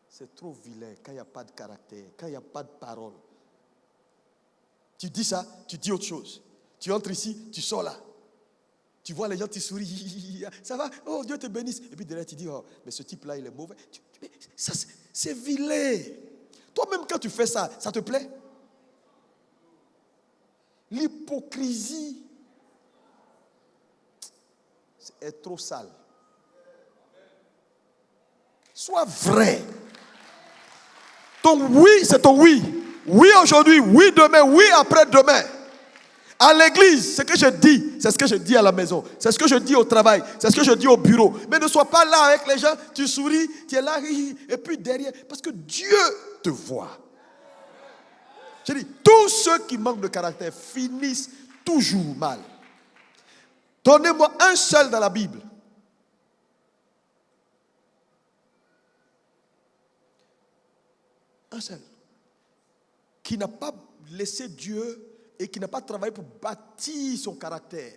C'est trop vilain quand il n'y a pas de caractère, quand il n'y a pas de parole. Tu dis ça, tu dis autre chose. Tu entres ici, tu sors là. Tu vois les gens, tu souris. Ça va? Oh, Dieu te bénisse. Et puis derrière, tu dis, oh, mais ce type-là, il est mauvais. Ça, c'est vilain. Toi-même, quand tu fais ça, ça te plaît? L'hypocrisie est trop sale. Sois vrai. Ton oui, c'est ton oui. Oui aujourd'hui, oui demain, oui après-demain. À l'église, ce que je dis, c'est ce que je dis à la maison. C'est ce que je dis au travail. C'est ce que je dis au bureau. Mais ne sois pas là avec les gens, tu souris, tu es là, et puis derrière, parce que Dieu te voit. Je dis, tous ceux qui manquent de caractère finissent toujours mal. Donnez-moi un seul dans la Bible. Un seul. Qui n'a pas laissé Dieu et qui n'a pas travaillé pour bâtir son caractère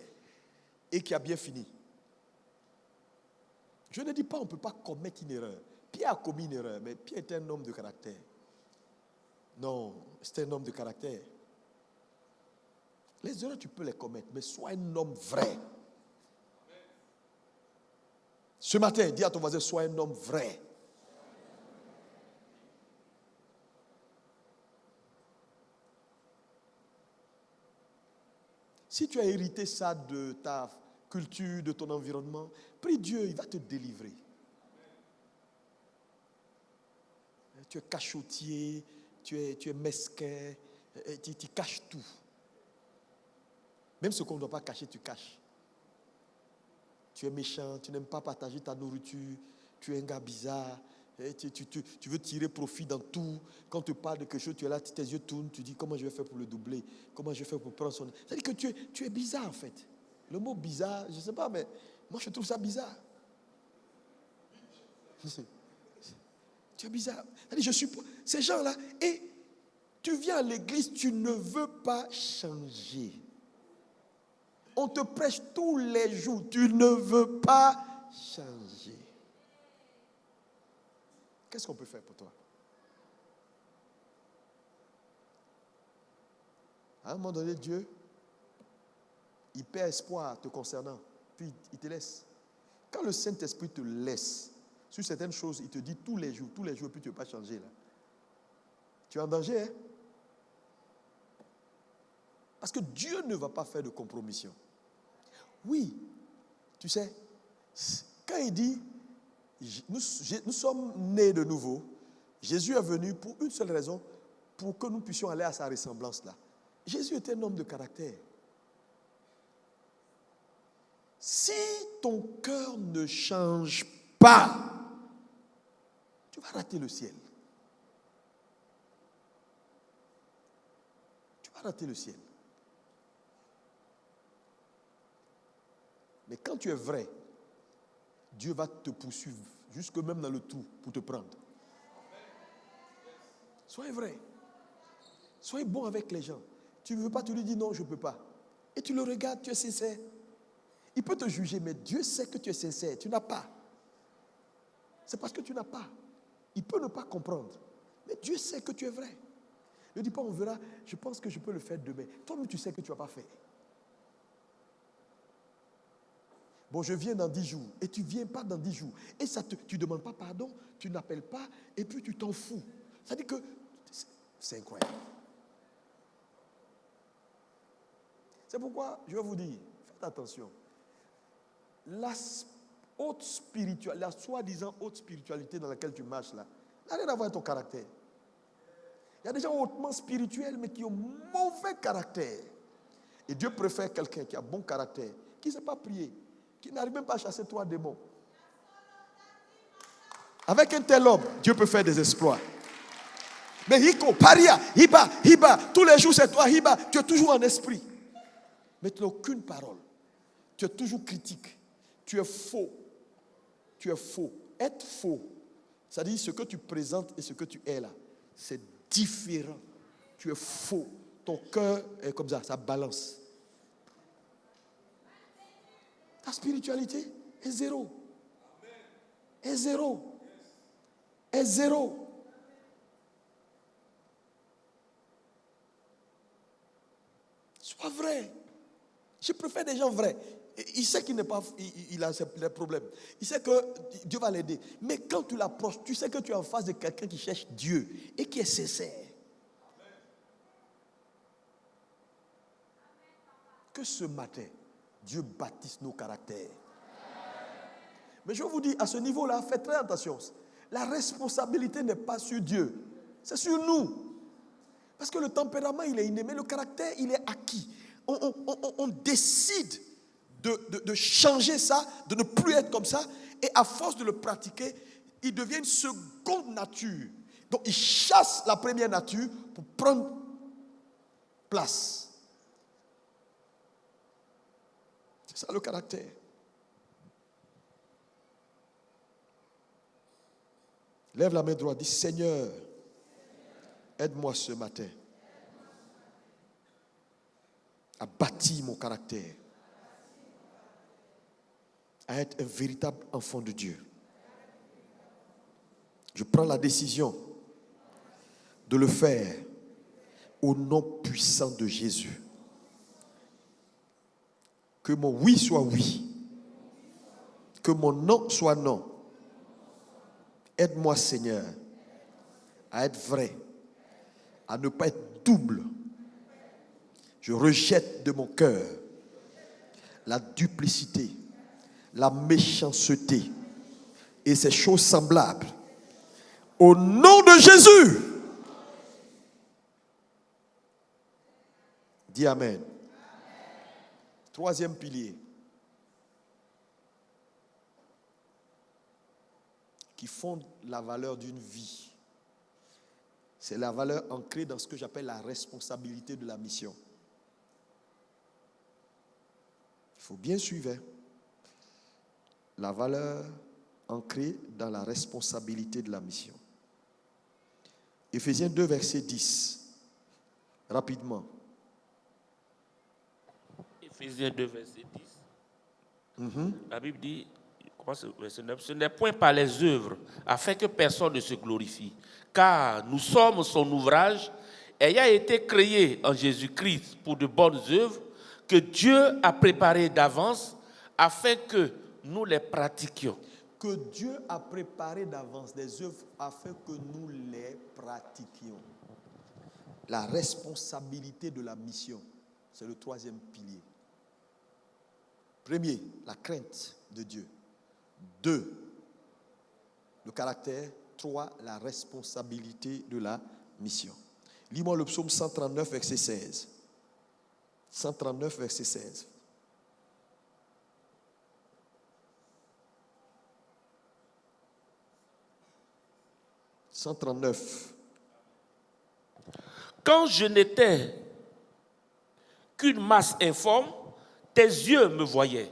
et qui a bien fini. Je ne dis pas qu'on ne peut pas commettre une erreur. Pierre a commis une erreur, mais Pierre était un homme de caractère. Non, c'était un homme de caractère. Les erreurs, tu peux les commettre, mais sois un homme vrai. Ce matin, dis à ton voisin, sois un homme vrai. Si tu as hérité ça de ta culture, de ton environnement, prie Dieu, il va te délivrer. Tu es cachotier, tu es mesquin, tu caches tout. Même ce qu'on ne doit pas cacher, tu caches. Tu es méchant, tu n'aimes pas partager ta nourriture, tu es un gars bizarre, tu veux tirer profit dans tout. Quand tu parles de quelque chose, tu es là, tes yeux tournent, tu dis comment je vais faire pour le doubler, comment je vais faire pour prendre son... C'est-à-dire que tu es bizarre en fait. Le mot bizarre, je ne sais pas, mais moi je trouve ça bizarre. Tu es bizarre. C'est-à-dire, je suis ces gens-là, et tu viens à l'église, tu ne veux pas changer. On te prêche tous les jours, tu ne veux pas changer. Qu'est-ce qu'on peut faire pour toi? À un moment donné, Dieu, il perd espoir te concernant, puis il te laisse. Quand le Saint-Esprit te laisse sur certaines choses, il te dit tous les jours, puis tu ne veux pas changer là. Tu es en danger, hein? Parce que Dieu ne va pas faire de compromission. Oui, tu sais, quand il dit, nous sommes nés de nouveau, Jésus est venu pour une seule raison, pour que nous puissions aller à sa ressemblance là. Jésus était un homme de caractère. Si ton cœur ne change pas, tu vas rater le ciel. Tu vas rater le ciel. Mais quand tu es vrai, Dieu va te poursuivre, jusque même dans le trou, pour te prendre. Soyez vrai. Soyez bon avec les gens. Tu ne veux pas, tu lui dis non, je ne peux pas. Et tu le regardes, tu es sincère. Il peut te juger, mais Dieu sait que tu es sincère. Tu n'as pas. C'est parce que tu n'as pas. Il peut ne pas comprendre. Mais Dieu sait que tu es vrai. Ne dis pas, on verra, je pense que je peux le faire demain. Toi-même, tu sais que tu ne vas pas faire. Bon, je viens dans 10 jours. Et tu ne viens pas dans 10 jours. Et tu ne demandes pas pardon, tu n'appelles pas, et puis tu t'en fous. Ça dit que c'est incroyable. C'est pourquoi, je vais vous dire, faites attention. La soi-disant haute spiritualité dans laquelle tu marches là, n'a rien à voir avec ton caractère. Il y a des gens hautement spirituels, mais qui ont mauvais caractère. Et Dieu préfère quelqu'un qui a bon caractère, qui ne sait pas prier, qui n'arrive même pas à chasser 3 démons. Avec un tel homme, Dieu peut faire des exploits. Mais Hiko, Paria, Hiba, tous les jours c'est toi, Hiba, tu es toujours en esprit. Mais tu n'as aucune parole. Tu es toujours critique. Tu es faux. Tu es faux. Être faux, ça dit ce que tu présentes et ce que tu es là, c'est différent. Tu es faux. Ton cœur est comme ça balance. Ta spiritualité est zéro. Est zéro. Est zéro. Sois vrai. Je préfère des gens vrais. Il sait qu'il n'est pas, il a des problèmes. Il sait que Dieu va l'aider. Mais quand tu l'approches, tu sais que tu es en face de quelqu'un qui cherche Dieu et qui est sincère. Que ce matin, Dieu bâtisse nos caractères. Mais je vous dis, à ce niveau-là, faites très attention. La responsabilité n'est pas sur Dieu, c'est sur nous. Parce que le tempérament, il est inné, mais le caractère, il est acquis. On décide de changer ça, de ne plus être comme ça. Et à force de le pratiquer, il devient une seconde nature. Donc, il chasse la première nature pour prendre place. C'est ça le caractère. Lève la main droite, dis Seigneur, aide-moi ce matin à bâtir mon caractère, à être un véritable enfant de Dieu. Je prends la décision de le faire au nom puissant de Jésus. Que mon oui soit oui, que mon non soit non. Aide-moi, Seigneur, à être vrai, à ne pas être double. Je rejette de mon cœur la duplicité, la méchanceté et ces choses semblables. Au nom de Jésus. Dis Amen. Troisième pilier qui fonde la valeur d'une vie. C'est la valeur ancrée dans ce que j'appelle la responsabilité de la mission. Il faut bien suivre. La valeur ancrée dans la responsabilité de la mission. Éphésiens 2, verset 10. Rapidement. Éphésiens 2, verset 10. La Bible dit, verset 9, ce n'est point par les œuvres, afin que personne ne se glorifie. Car nous sommes son ouvrage, ayant été créé en Jésus-Christ pour de bonnes œuvres, que Dieu a préparées d'avance, afin que nous les pratiquions. Que Dieu a préparé d'avance des œuvres afin que nous les pratiquions. La responsabilité de la mission, c'est le troisième pilier. Premier, la crainte de Dieu. 2, le caractère. 3, la responsabilité de la mission. Lis-moi le psaume 139, verset 16. 139, verset 16. « 139. Quand je n'étais qu'une masse informe, tes yeux me voyaient.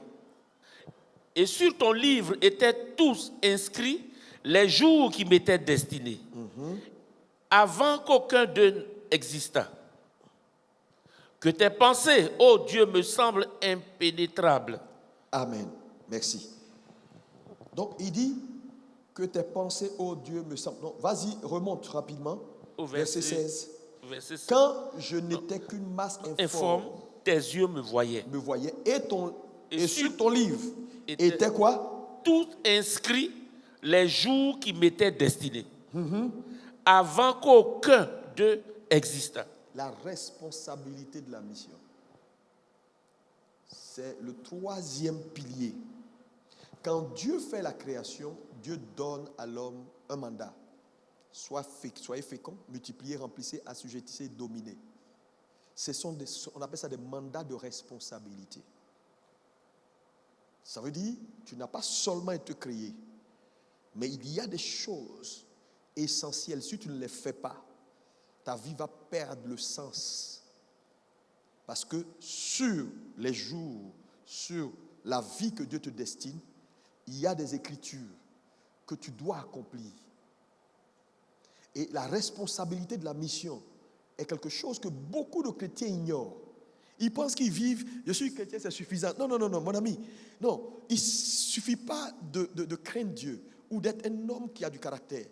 Et sur ton livre étaient tous inscrits les jours qui m'étaient destinés, avant qu'aucun d'eux existât. Que tes pensées, ô Dieu, me semblent impénétrables. » Amen. Merci. Donc, il dit que tes pensées, ô Dieu, me semblent... Non, vas-y, remonte rapidement. Au verset 16. Verset 16. Quand je n'étais qu'une masse informe, tes yeux me voyaient. Et sur ton livre était quoi? Tout inscrit les jours qui m'étaient destinés, avant qu'aucun d'eux existât. La responsabilité de la mission. C'est le troisième pilier. Quand Dieu fait la création, Dieu donne à l'homme un mandat. Soyez féconds, multipliez, remplissez, assujettissez, dominez. On appelle ça des mandats de responsabilité. Ça veut dire, tu n'as pas seulement été créé, mais il y a des choses essentielles. Si tu ne les fais pas, ta vie va perdre le sens. Parce que sur les jours, sur la vie que Dieu te destine, il y a des écritures que tu dois accomplir. Et la responsabilité de la mission est quelque chose que beaucoup de chrétiens ignorent. Ils pensent qu'ils vivent, je suis chrétien, c'est suffisant. Non, mon ami. Non, il ne suffit pas de craindre Dieu ou d'être un homme qui a du caractère.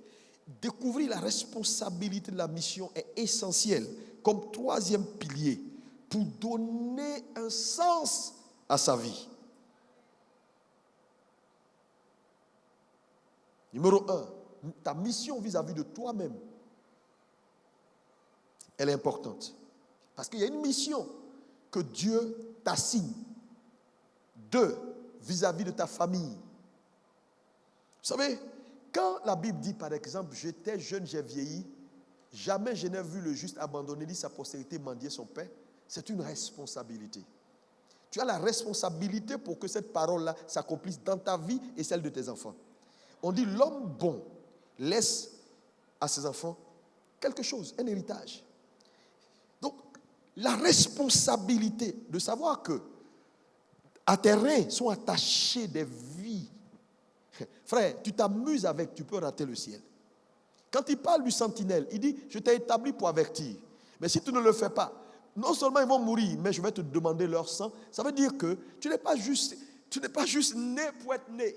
Découvrir la responsabilité de la mission est essentiel comme troisième pilier pour donner un sens à sa vie. Numéro 1, ta mission vis-à-vis de toi-même, elle est importante. Parce qu'il y a une mission que Dieu t'assigne. 2, vis-à-vis de ta famille. Vous savez, quand la Bible dit, par exemple, j'étais jeune, j'ai vieilli, jamais je n'ai vu le juste abandonner ni sa postérité mendier son pain, c'est une responsabilité. Tu as la responsabilité pour que cette parole-là s'accomplisse dans ta vie et celle de tes enfants. On dit l'homme bon laisse à ses enfants quelque chose, un héritage. Donc, la responsabilité de savoir que à tes reins sont attachés des vies. Frère, tu t'amuses avec, tu peux rater le ciel. Quand il parle du sentinelle, il dit, je t'ai établi pour avertir. Mais si tu ne le fais pas, non seulement ils vont mourir, mais je vais te demander leur sang. Ça veut dire que tu n'es pas juste né pour être né.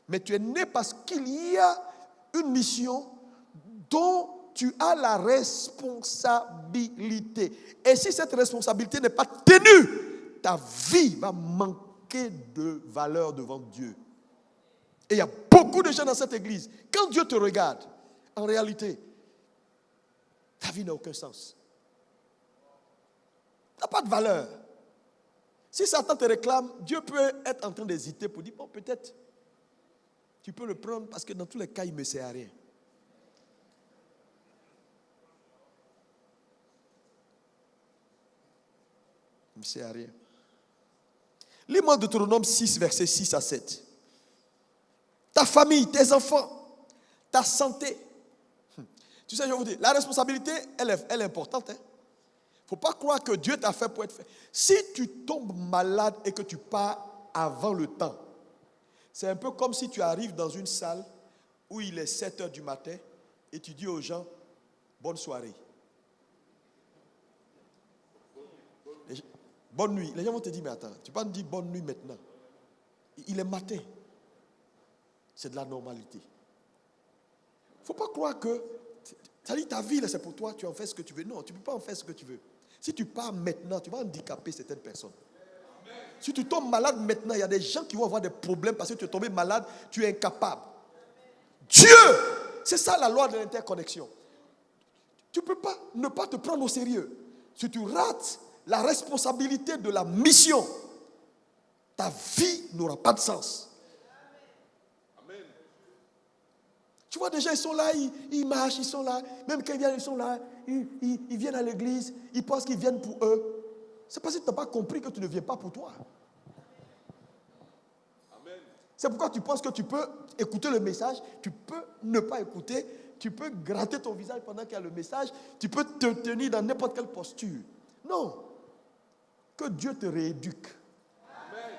Mais tu es né parce qu'il y a une mission dont tu as la responsabilité. Et si cette responsabilité n'est pas tenue, ta vie va manquer de valeur devant Dieu. Et il y a beaucoup de gens dans cette église. Quand Dieu te regarde, en réalité, ta vie n'a aucun sens. Tu n'as pas de valeur. Si Satan te réclame, Dieu peut être en train d'hésiter pour dire, bon, peut-être, tu peux le prendre parce que dans tous les cas, il ne me sert à rien. Il ne me sert à rien. Lis-moi Deutéronome 6, versets 6 à 7. Ta famille, tes enfants, ta santé. Tu sais, je vous dis, la responsabilité, elle est importante. Il ne faut pas croire que Dieu t'a fait pour être fait. Si tu tombes malade et que tu pars avant le temps, c'est un peu comme si tu arrives dans une salle où il est 7 heures du matin et tu dis aux gens, bonne soirée. Bonne nuit. Les gens vont te dire, mais attends, tu peux pas me dire bonne nuit maintenant. Il est matin. C'est de la normalité. Il ne faut pas croire que, c'est-à-dire ta vie, c'est pour toi, tu en fais ce que tu veux. Non, tu ne peux pas en faire ce que tu veux. Si tu pars maintenant, tu vas handicaper certaines personnes. Si tu tombes malade maintenant, il y a des gens qui vont avoir des problèmes parce que tu es tombé malade, tu es incapable. Dieu, c'est ça la loi de l'interconnexion. Tu ne peux pas ne pas te prendre au sérieux. Si tu rates la responsabilité de la mission, ta vie n'aura pas de sens. Amen. Tu vois, des gens, ils sont là, ils marchent, ils sont là. Même quand ils viennent, ils sont là. Ils viennent à l'église, ils pensent qu'ils viennent pour eux. C'est parce que tu n'as pas compris que tu ne viens pas pour toi. Amen. C'est pourquoi tu penses que tu peux écouter le message, tu peux ne pas écouter, tu peux gratter ton visage pendant qu'il y a le message, tu peux te tenir dans n'importe quelle posture. Non. Que Dieu te rééduque. Amen.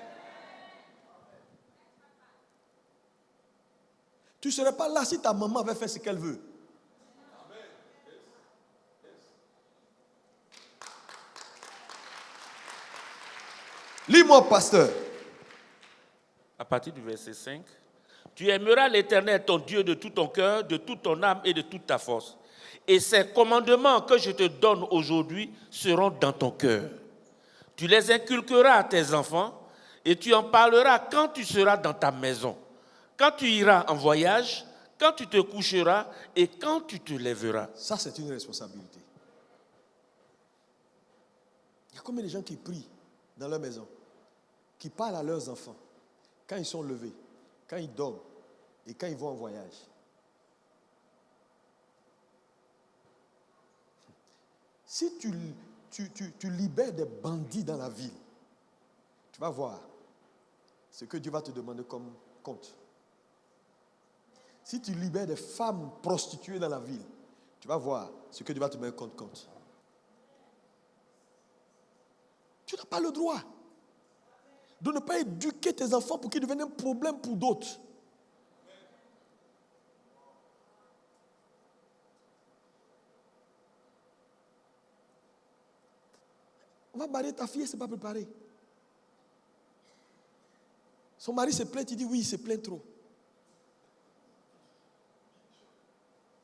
Tu ne serais pas là si ta maman avait fait ce qu'elle veut. Amen. Lis-moi, pasteur. À partir du verset 5. Tu aimeras l'Éternel, ton Dieu, de tout ton cœur, de toute ton âme et de toute ta force. Et ces commandements que je te donne aujourd'hui seront dans ton cœur. Tu les inculqueras à tes enfants et tu en parleras quand tu seras dans ta maison, quand tu iras en voyage, quand tu te coucheras et quand tu te lèveras. Ça, c'est une responsabilité. Il y a combien de gens qui prient dans leur maison, qui parlent à leurs enfants quand ils sont levés, quand ils dorment et quand ils vont en voyage. Si tu libères des bandits dans la ville, tu vas voir ce que Dieu va te demander comme compte. Si tu libères des femmes prostituées dans la ville, tu vas voir ce que Dieu va te demander comme compte. Tu n'as pas le droit de ne pas éduquer tes enfants pour qu'ils deviennent un problème pour d'autres. On va marier ta fille, elle ne s'est pas préparée. Son mari se plaint, il dit oui, il se plaint trop.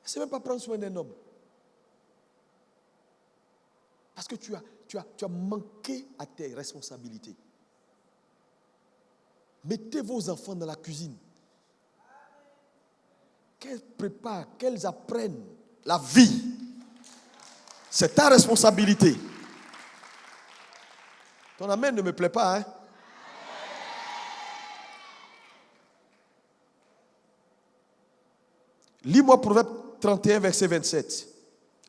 Elle ne sait même pas prendre soin d'un homme. Parce que tu as manqué à tes responsabilités. Mettez vos enfants dans la cuisine. Qu'elles préparent, qu'elles apprennent la vie. C'est ta responsabilité. Ton amen ne me plaît pas, hein? Lis-moi Proverbe 31, verset 27.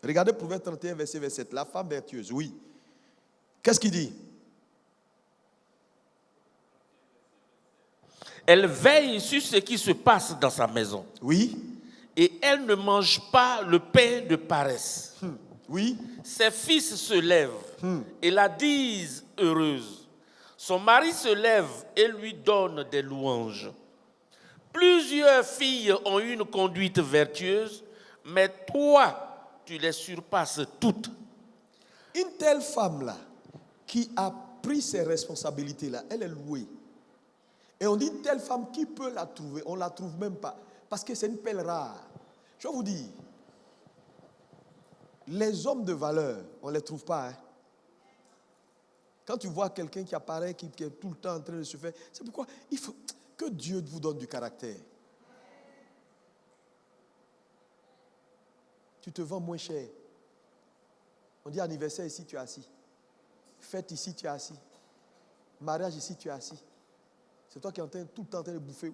Regardez Proverbe 31, verset 27. La femme vertueuse, oui. Qu'est-ce qu'il dit? Elle veille sur ce qui se passe dans sa maison. Oui. Et elle ne mange pas le pain de paresse. Oui. Ses fils se lèvent et la disent heureuse. Son mari se lève et lui donne des louanges. Plusieurs filles ont une conduite vertueuse, mais toi, tu les surpasses toutes. Une telle femme-là, qui a pris ses responsabilités-là, elle est louée. Et on dit une telle femme, qui peut la trouver? On ne la trouve même pas. Parce que c'est une perle rare. Je vais vous dire, les hommes de valeur, on ne les trouve pas. Hein. Quand tu vois quelqu'un qui apparaît, qui est tout le temps en train de se faire, c'est pourquoi il faut que Dieu vous donne du caractère. Tu te vends moins cher. On dit anniversaire ici, tu es assis. Fête ici, tu es assis. Mariage ici, tu es assis. C'est toi qui es tout le temps en train de bouffer.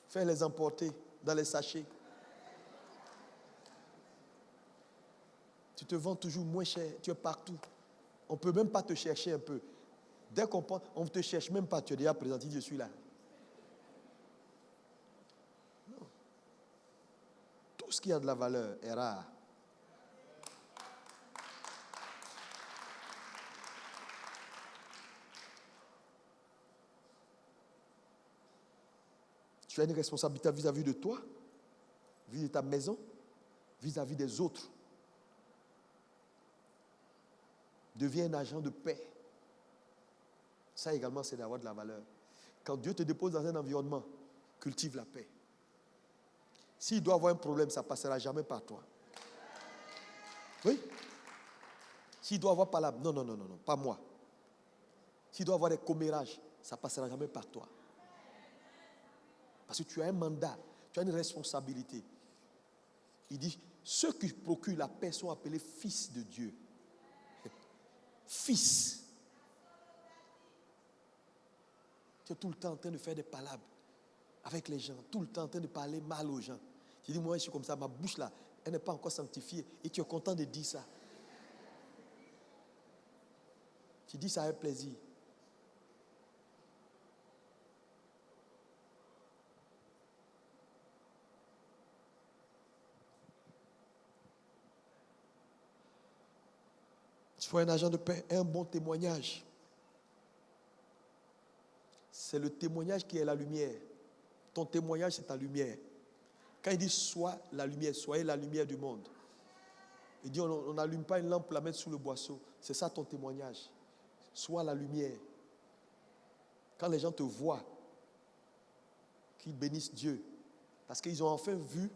Fais les emporter dans les sachets. Tu te vends toujours moins cher. Tu es partout. On ne peut même pas te chercher un peu. Dès qu'on pense, on ne te cherche même pas. Tu es déjà présenté, je suis là. Non. Tout ce qui a de la valeur est rare. Tu as une responsabilité vis-à-vis de toi, vis-à-vis de ta maison, vis-à-vis des autres. Deviens un agent de paix. Ça également, c'est d'avoir de la valeur. Quand Dieu te dépose dans un environnement, cultive la paix. S'il doit avoir un problème, ça ne passera jamais par toi. Oui. S'il doit avoir par là, non, pas moi. S'il doit avoir des commérages, ça ne passera jamais par toi. Parce que tu as un mandat, tu as une responsabilité. Il dit, ceux qui procurent la paix sont appelés fils de Dieu. Fils. Tu es tout le temps en train de faire des palabres avec les gens, tout le temps en train de parler mal aux gens. Tu dis, moi je suis comme ça, ma bouche là, elle n'est pas encore sanctifiée. Et tu es content de dire ça. Tu dis ça avec plaisir. Sois un agent de paix, un bon témoignage. C'est le témoignage qui est la lumière. Ton témoignage, c'est ta lumière. Quand il dit sois la lumière, soyez la lumière du monde. Il dit on n'allume pas une lampe pour la mettre sous le boisseau. C'est ça ton témoignage. Sois la lumière. Quand les gens te voient, qu'ils bénissent Dieu. Parce qu'ils ont enfin vu,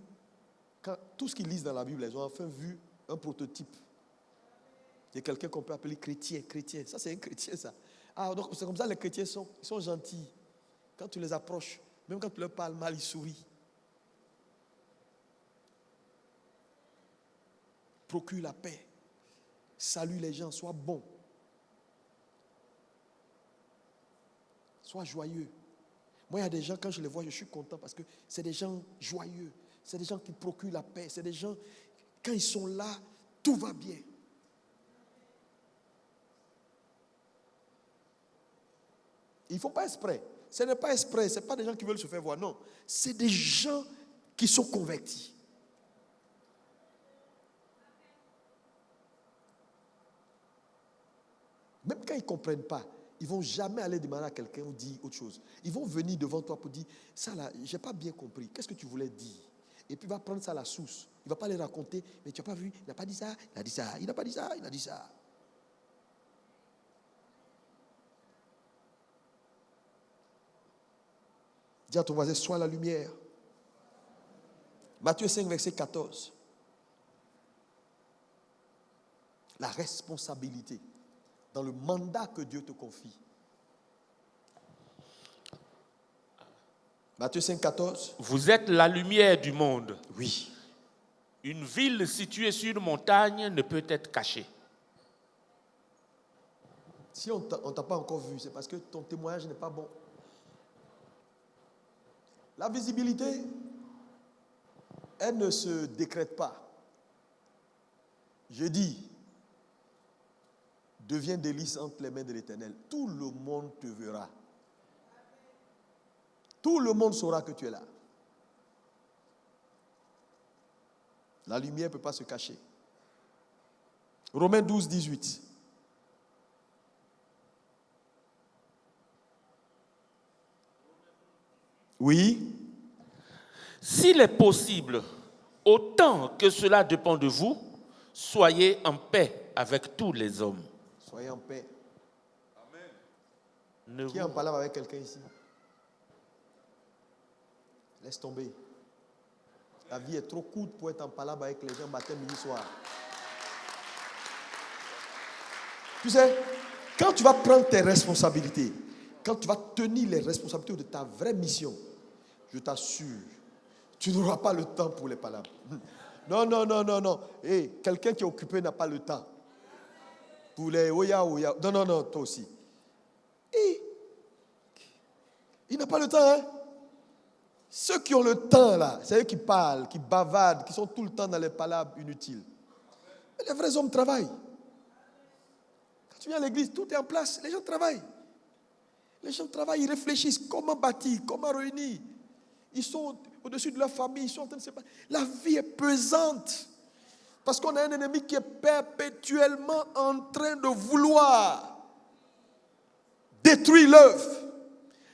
tout ce qu'ils lisent dans la Bible, ils ont enfin vu un prototype. Il y a quelqu'un qu'on peut appeler chrétien. Ça, c'est un chrétien, ça. Ah, donc c'est comme ça les chrétiens sont. Ils sont gentils. Quand tu les approches, même quand tu leur parles mal, ils sourient. Procure la paix. Salue les gens, sois bon. Sois joyeux. Moi, il y a des gens, quand je les vois, je suis content parce que c'est des gens joyeux. C'est des gens qui procurent la paix. C'est des gens, quand ils sont là, tout va bien. Il ne faut pas exprès. Ce n'est pas exprès. Ce n'est pas des gens qui veulent se faire voir. Non. C'est des gens qui sont convertis. Même quand ils ne comprennent pas, ils ne vont jamais aller demander à quelqu'un ou dire autre chose. Ils vont venir devant toi pour dire, ça là, je n'ai pas bien compris. Qu'est-ce que tu voulais dire? Et puis il va prendre ça à la source. Il ne va pas les raconter. Mais tu n'as pas vu, il n'a pas dit ça, il a dit ça, il n'a pas dit ça, il a dit ça. Dis à ton voisin, sois la lumière. Matthieu 5, verset 14. La responsabilité dans le mandat que Dieu te confie. Matthieu 5, 14. Vous êtes la lumière du monde. Oui. Une ville située sur une montagne ne peut être cachée. Si on ne t'a pas encore vu, c'est parce que ton témoignage n'est pas bon. La visibilité, elle ne se décrète pas. Je dis, deviens délice entre les mains de l'Éternel. Tout le monde te verra. Tout le monde saura que tu es là. La lumière ne peut pas se cacher. Romains 12, 18. Oui. S'il est possible, autant que cela dépend de vous, soyez en paix avec tous les hommes. Soyez en paix. Ne Qui est en vous- palabre avec quelqu'un ici? Laisse tomber. La vie est trop courte pour être en palabre avec les gens matin, midi, soir. Tu sais, quand tu vas prendre tes responsabilités, quand tu vas tenir les responsabilités de ta vraie mission, je t'assure, tu n'auras pas le temps pour les palabres. Non, non, non, non, non. Hey, quelqu'un qui est occupé n'a pas le temps. Pour les oya, oya. Non, non, non, toi aussi. Et il n'a pas le temps, hein. Ceux qui ont le temps, là, c'est eux qui parlent, qui bavardent, qui sont tout le temps dans les palabres inutiles. Mais les vrais hommes travaillent. Quand tu viens à l'église, tout est en place. Les gens travaillent. Les gens travaillent, ils réfléchissent comment bâtir, comment réunir. Ils sont au-dessus de leur famille, ils sont en train de se battre. La vie est pesante. Parce qu'on a un ennemi qui est perpétuellement en train de vouloir détruire l'œuvre.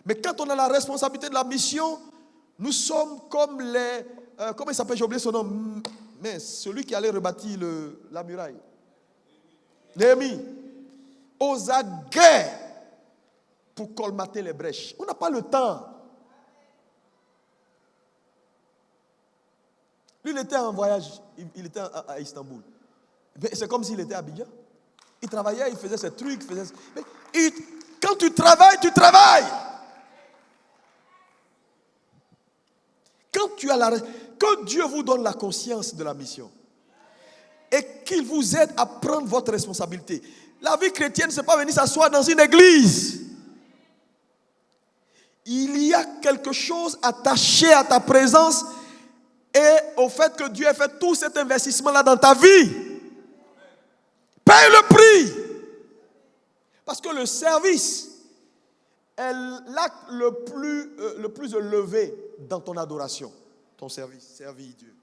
Mais quand on a la responsabilité de la mission, nous sommes comme les... comment il s'appelle? J'ai oublié son nom. Mais celui qui allait rebâtir la muraille. Néhémie. Aux aguets pour colmater les brèches. On n'a pas le temps. Lui, il était en voyage. Il était à Istanbul. Mais c'est comme s'il était à Abidjan. Il travaillait, il faisait ses trucs. Mais quand tu travailles, tu travailles. Quand Dieu vous donne la conscience de la mission et qu'il vous aide à prendre votre responsabilité, la vie chrétienne, ce n'est pas venir s'asseoir dans une église. Il y a quelque chose attaché à ta présence et au fait que Dieu ait fait tout cet investissement-là dans ta vie. Paye le prix. Parce que le service est l'acte le plus élevé dans ton adoration. Ton service, servir Dieu.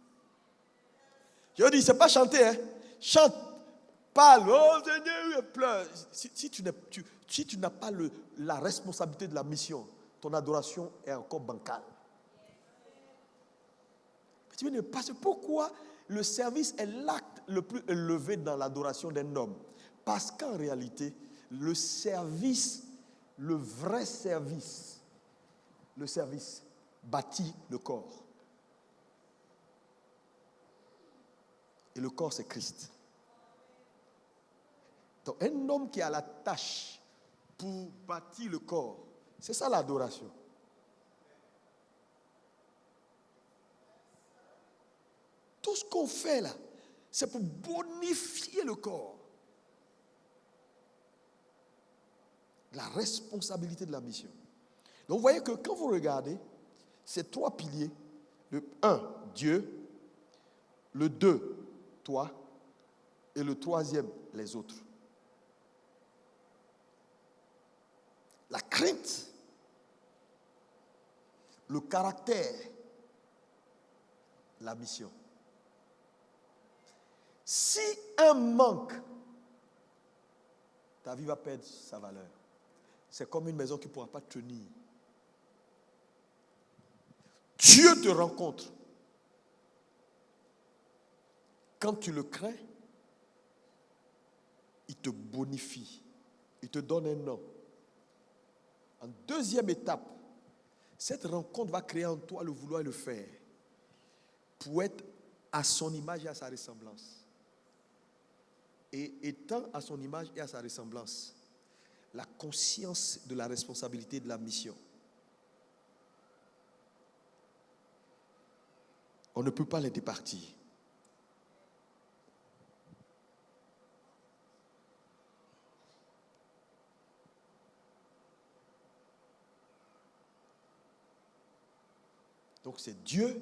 Je dis, ce n'est pas chanter, hein. Chante, parle, oh Seigneur, pleure. Si tu n'as pas la responsabilité de la mission, ton adoration est encore bancale. Parce que pourquoi le service est l'acte le plus élevé dans l'adoration d'un homme? Parce qu'en réalité, le service, le vrai service, le service bâtit le corps. Et le corps, c'est Christ. Donc, un homme qui a la tâche pour bâtir le corps, c'est ça l'adoration. Tout ce qu'on fait là, c'est pour bonifier le corps. La responsabilité de la mission. Donc vous voyez que quand vous regardez, ces trois piliers, le 1, Dieu, le 2, toi, et le 3e, les autres. La crainte, le caractère, la mission. Si un manque, ta vie va perdre sa valeur. C'est comme une maison qui ne pourra pas tenir. Dieu te rencontre. Quand tu le crains, il te bonifie. Il te donne un nom. En deuxième étape, cette rencontre va créer en toi le vouloir et le faire pour être à son image et à sa ressemblance. Et étant à son image et à sa ressemblance, la conscience de la responsabilité de la mission. On ne peut pas les départir. Donc c'est Dieu,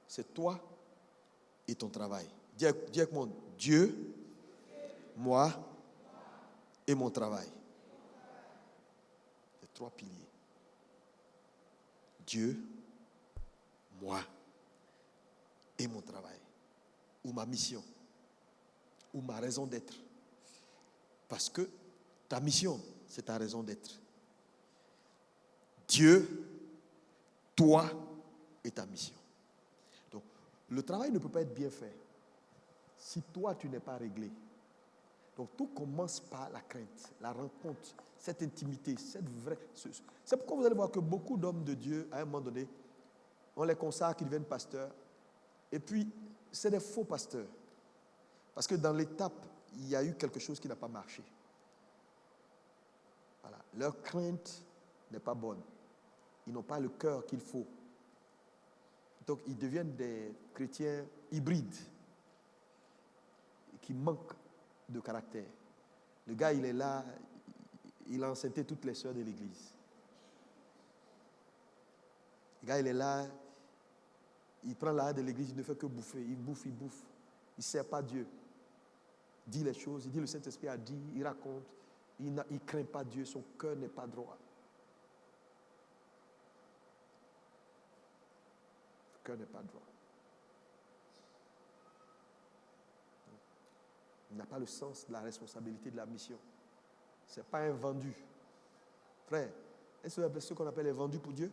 c'est toi et ton travail. Dis avec moi, Dieu, moi et mon travail. Les trois piliers. Dieu, moi et mon travail. Ou ma mission. Ou ma raison d'être. Parce que ta mission, c'est ta raison d'être. Dieu, toi et ta mission. Donc, Le travail ne peut pas être bien fait si toi, tu n'es pas réglé. Donc, tout commence par la crainte, la rencontre, cette intimité, cette vraie... C'est pourquoi vous allez voir que beaucoup d'hommes de Dieu, à un moment donné, on les consacre, qu'ils deviennent pasteurs. Et puis, c'est des faux pasteurs. Parce que dans l'étape, il y a eu quelque chose qui n'a pas marché. Voilà. Leur crainte n'est pas bonne. Ils n'ont pas le cœur qu'il faut. Donc, ils deviennent des chrétiens hybrides qui manquent de caractère. Le gars, il est là, il a enceinté toutes les sœurs de l'église. Le gars, il est là, il prend l'argent de l'église, il ne fait que bouffer. Il bouffe. Il ne sert pas Dieu. Il dit les choses, il dit le Saint-Esprit a dit, il raconte. Il ne craint pas Dieu, son cœur n'est pas droit. Son cœur n'est pas droit. Il n'a pas le sens de la responsabilité de la mission. Ce n'est pas un vendu. Frère, est-ce que ceux qu'on appelle les vendus pour Dieu?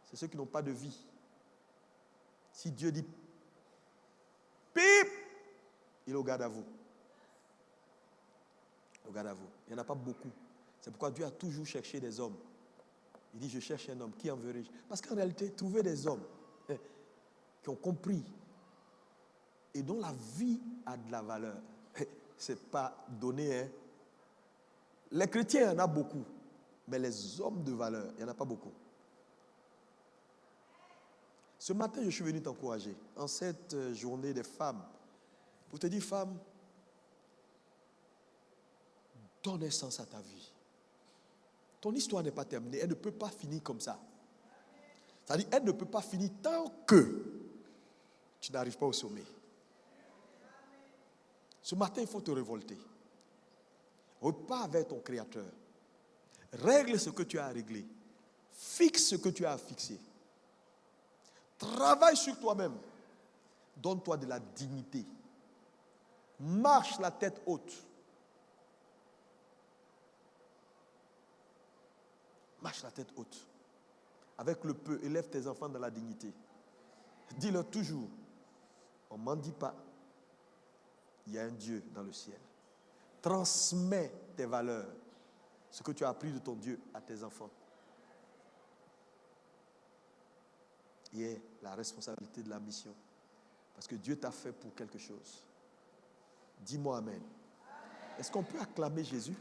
C'est ceux qui n'ont pas de vie. Si Dieu dit pip, il est au garde à vous. Au garde à vous. Il n'y en a pas beaucoup. C'est pourquoi Dieu a toujours cherché des hommes. Il dit, je cherche un homme, qui enverrai-je? Parce qu'en réalité, trouver des hommes qui ont compris et dont la vie a de la valeur, ce n'est pas donné. Hein? Les chrétiens, il y en a beaucoup. Mais les hommes de valeur, il n'y en a pas beaucoup. Ce matin, je suis venu t'encourager en cette journée des femmes. Pour te dire, femme, donne un sens à ta vie. Ton histoire n'est pas terminée. Elle ne peut pas finir comme ça. C'est-à-dire, elle ne peut pas finir tant que tu n'arrives pas au sommet. Ce matin, il faut te révolter. Repars vers ton Créateur. Règle ce que tu as à régler. Fixe ce que tu as à fixer. Travaille sur toi-même. Donne-toi de la dignité. Marche la tête haute. Marche la tête haute. Avec le peu, élève tes enfants dans la dignité. Dis-leur toujours, on ne mendie pas. Il y a un Dieu dans le ciel. Transmets tes valeurs, ce que tu as appris de ton Dieu à tes enfants. Et la responsabilité de la mission. Parce que Dieu t'a fait pour quelque chose. Dis-moi amen. Est-ce qu'on peut acclamer Jésus?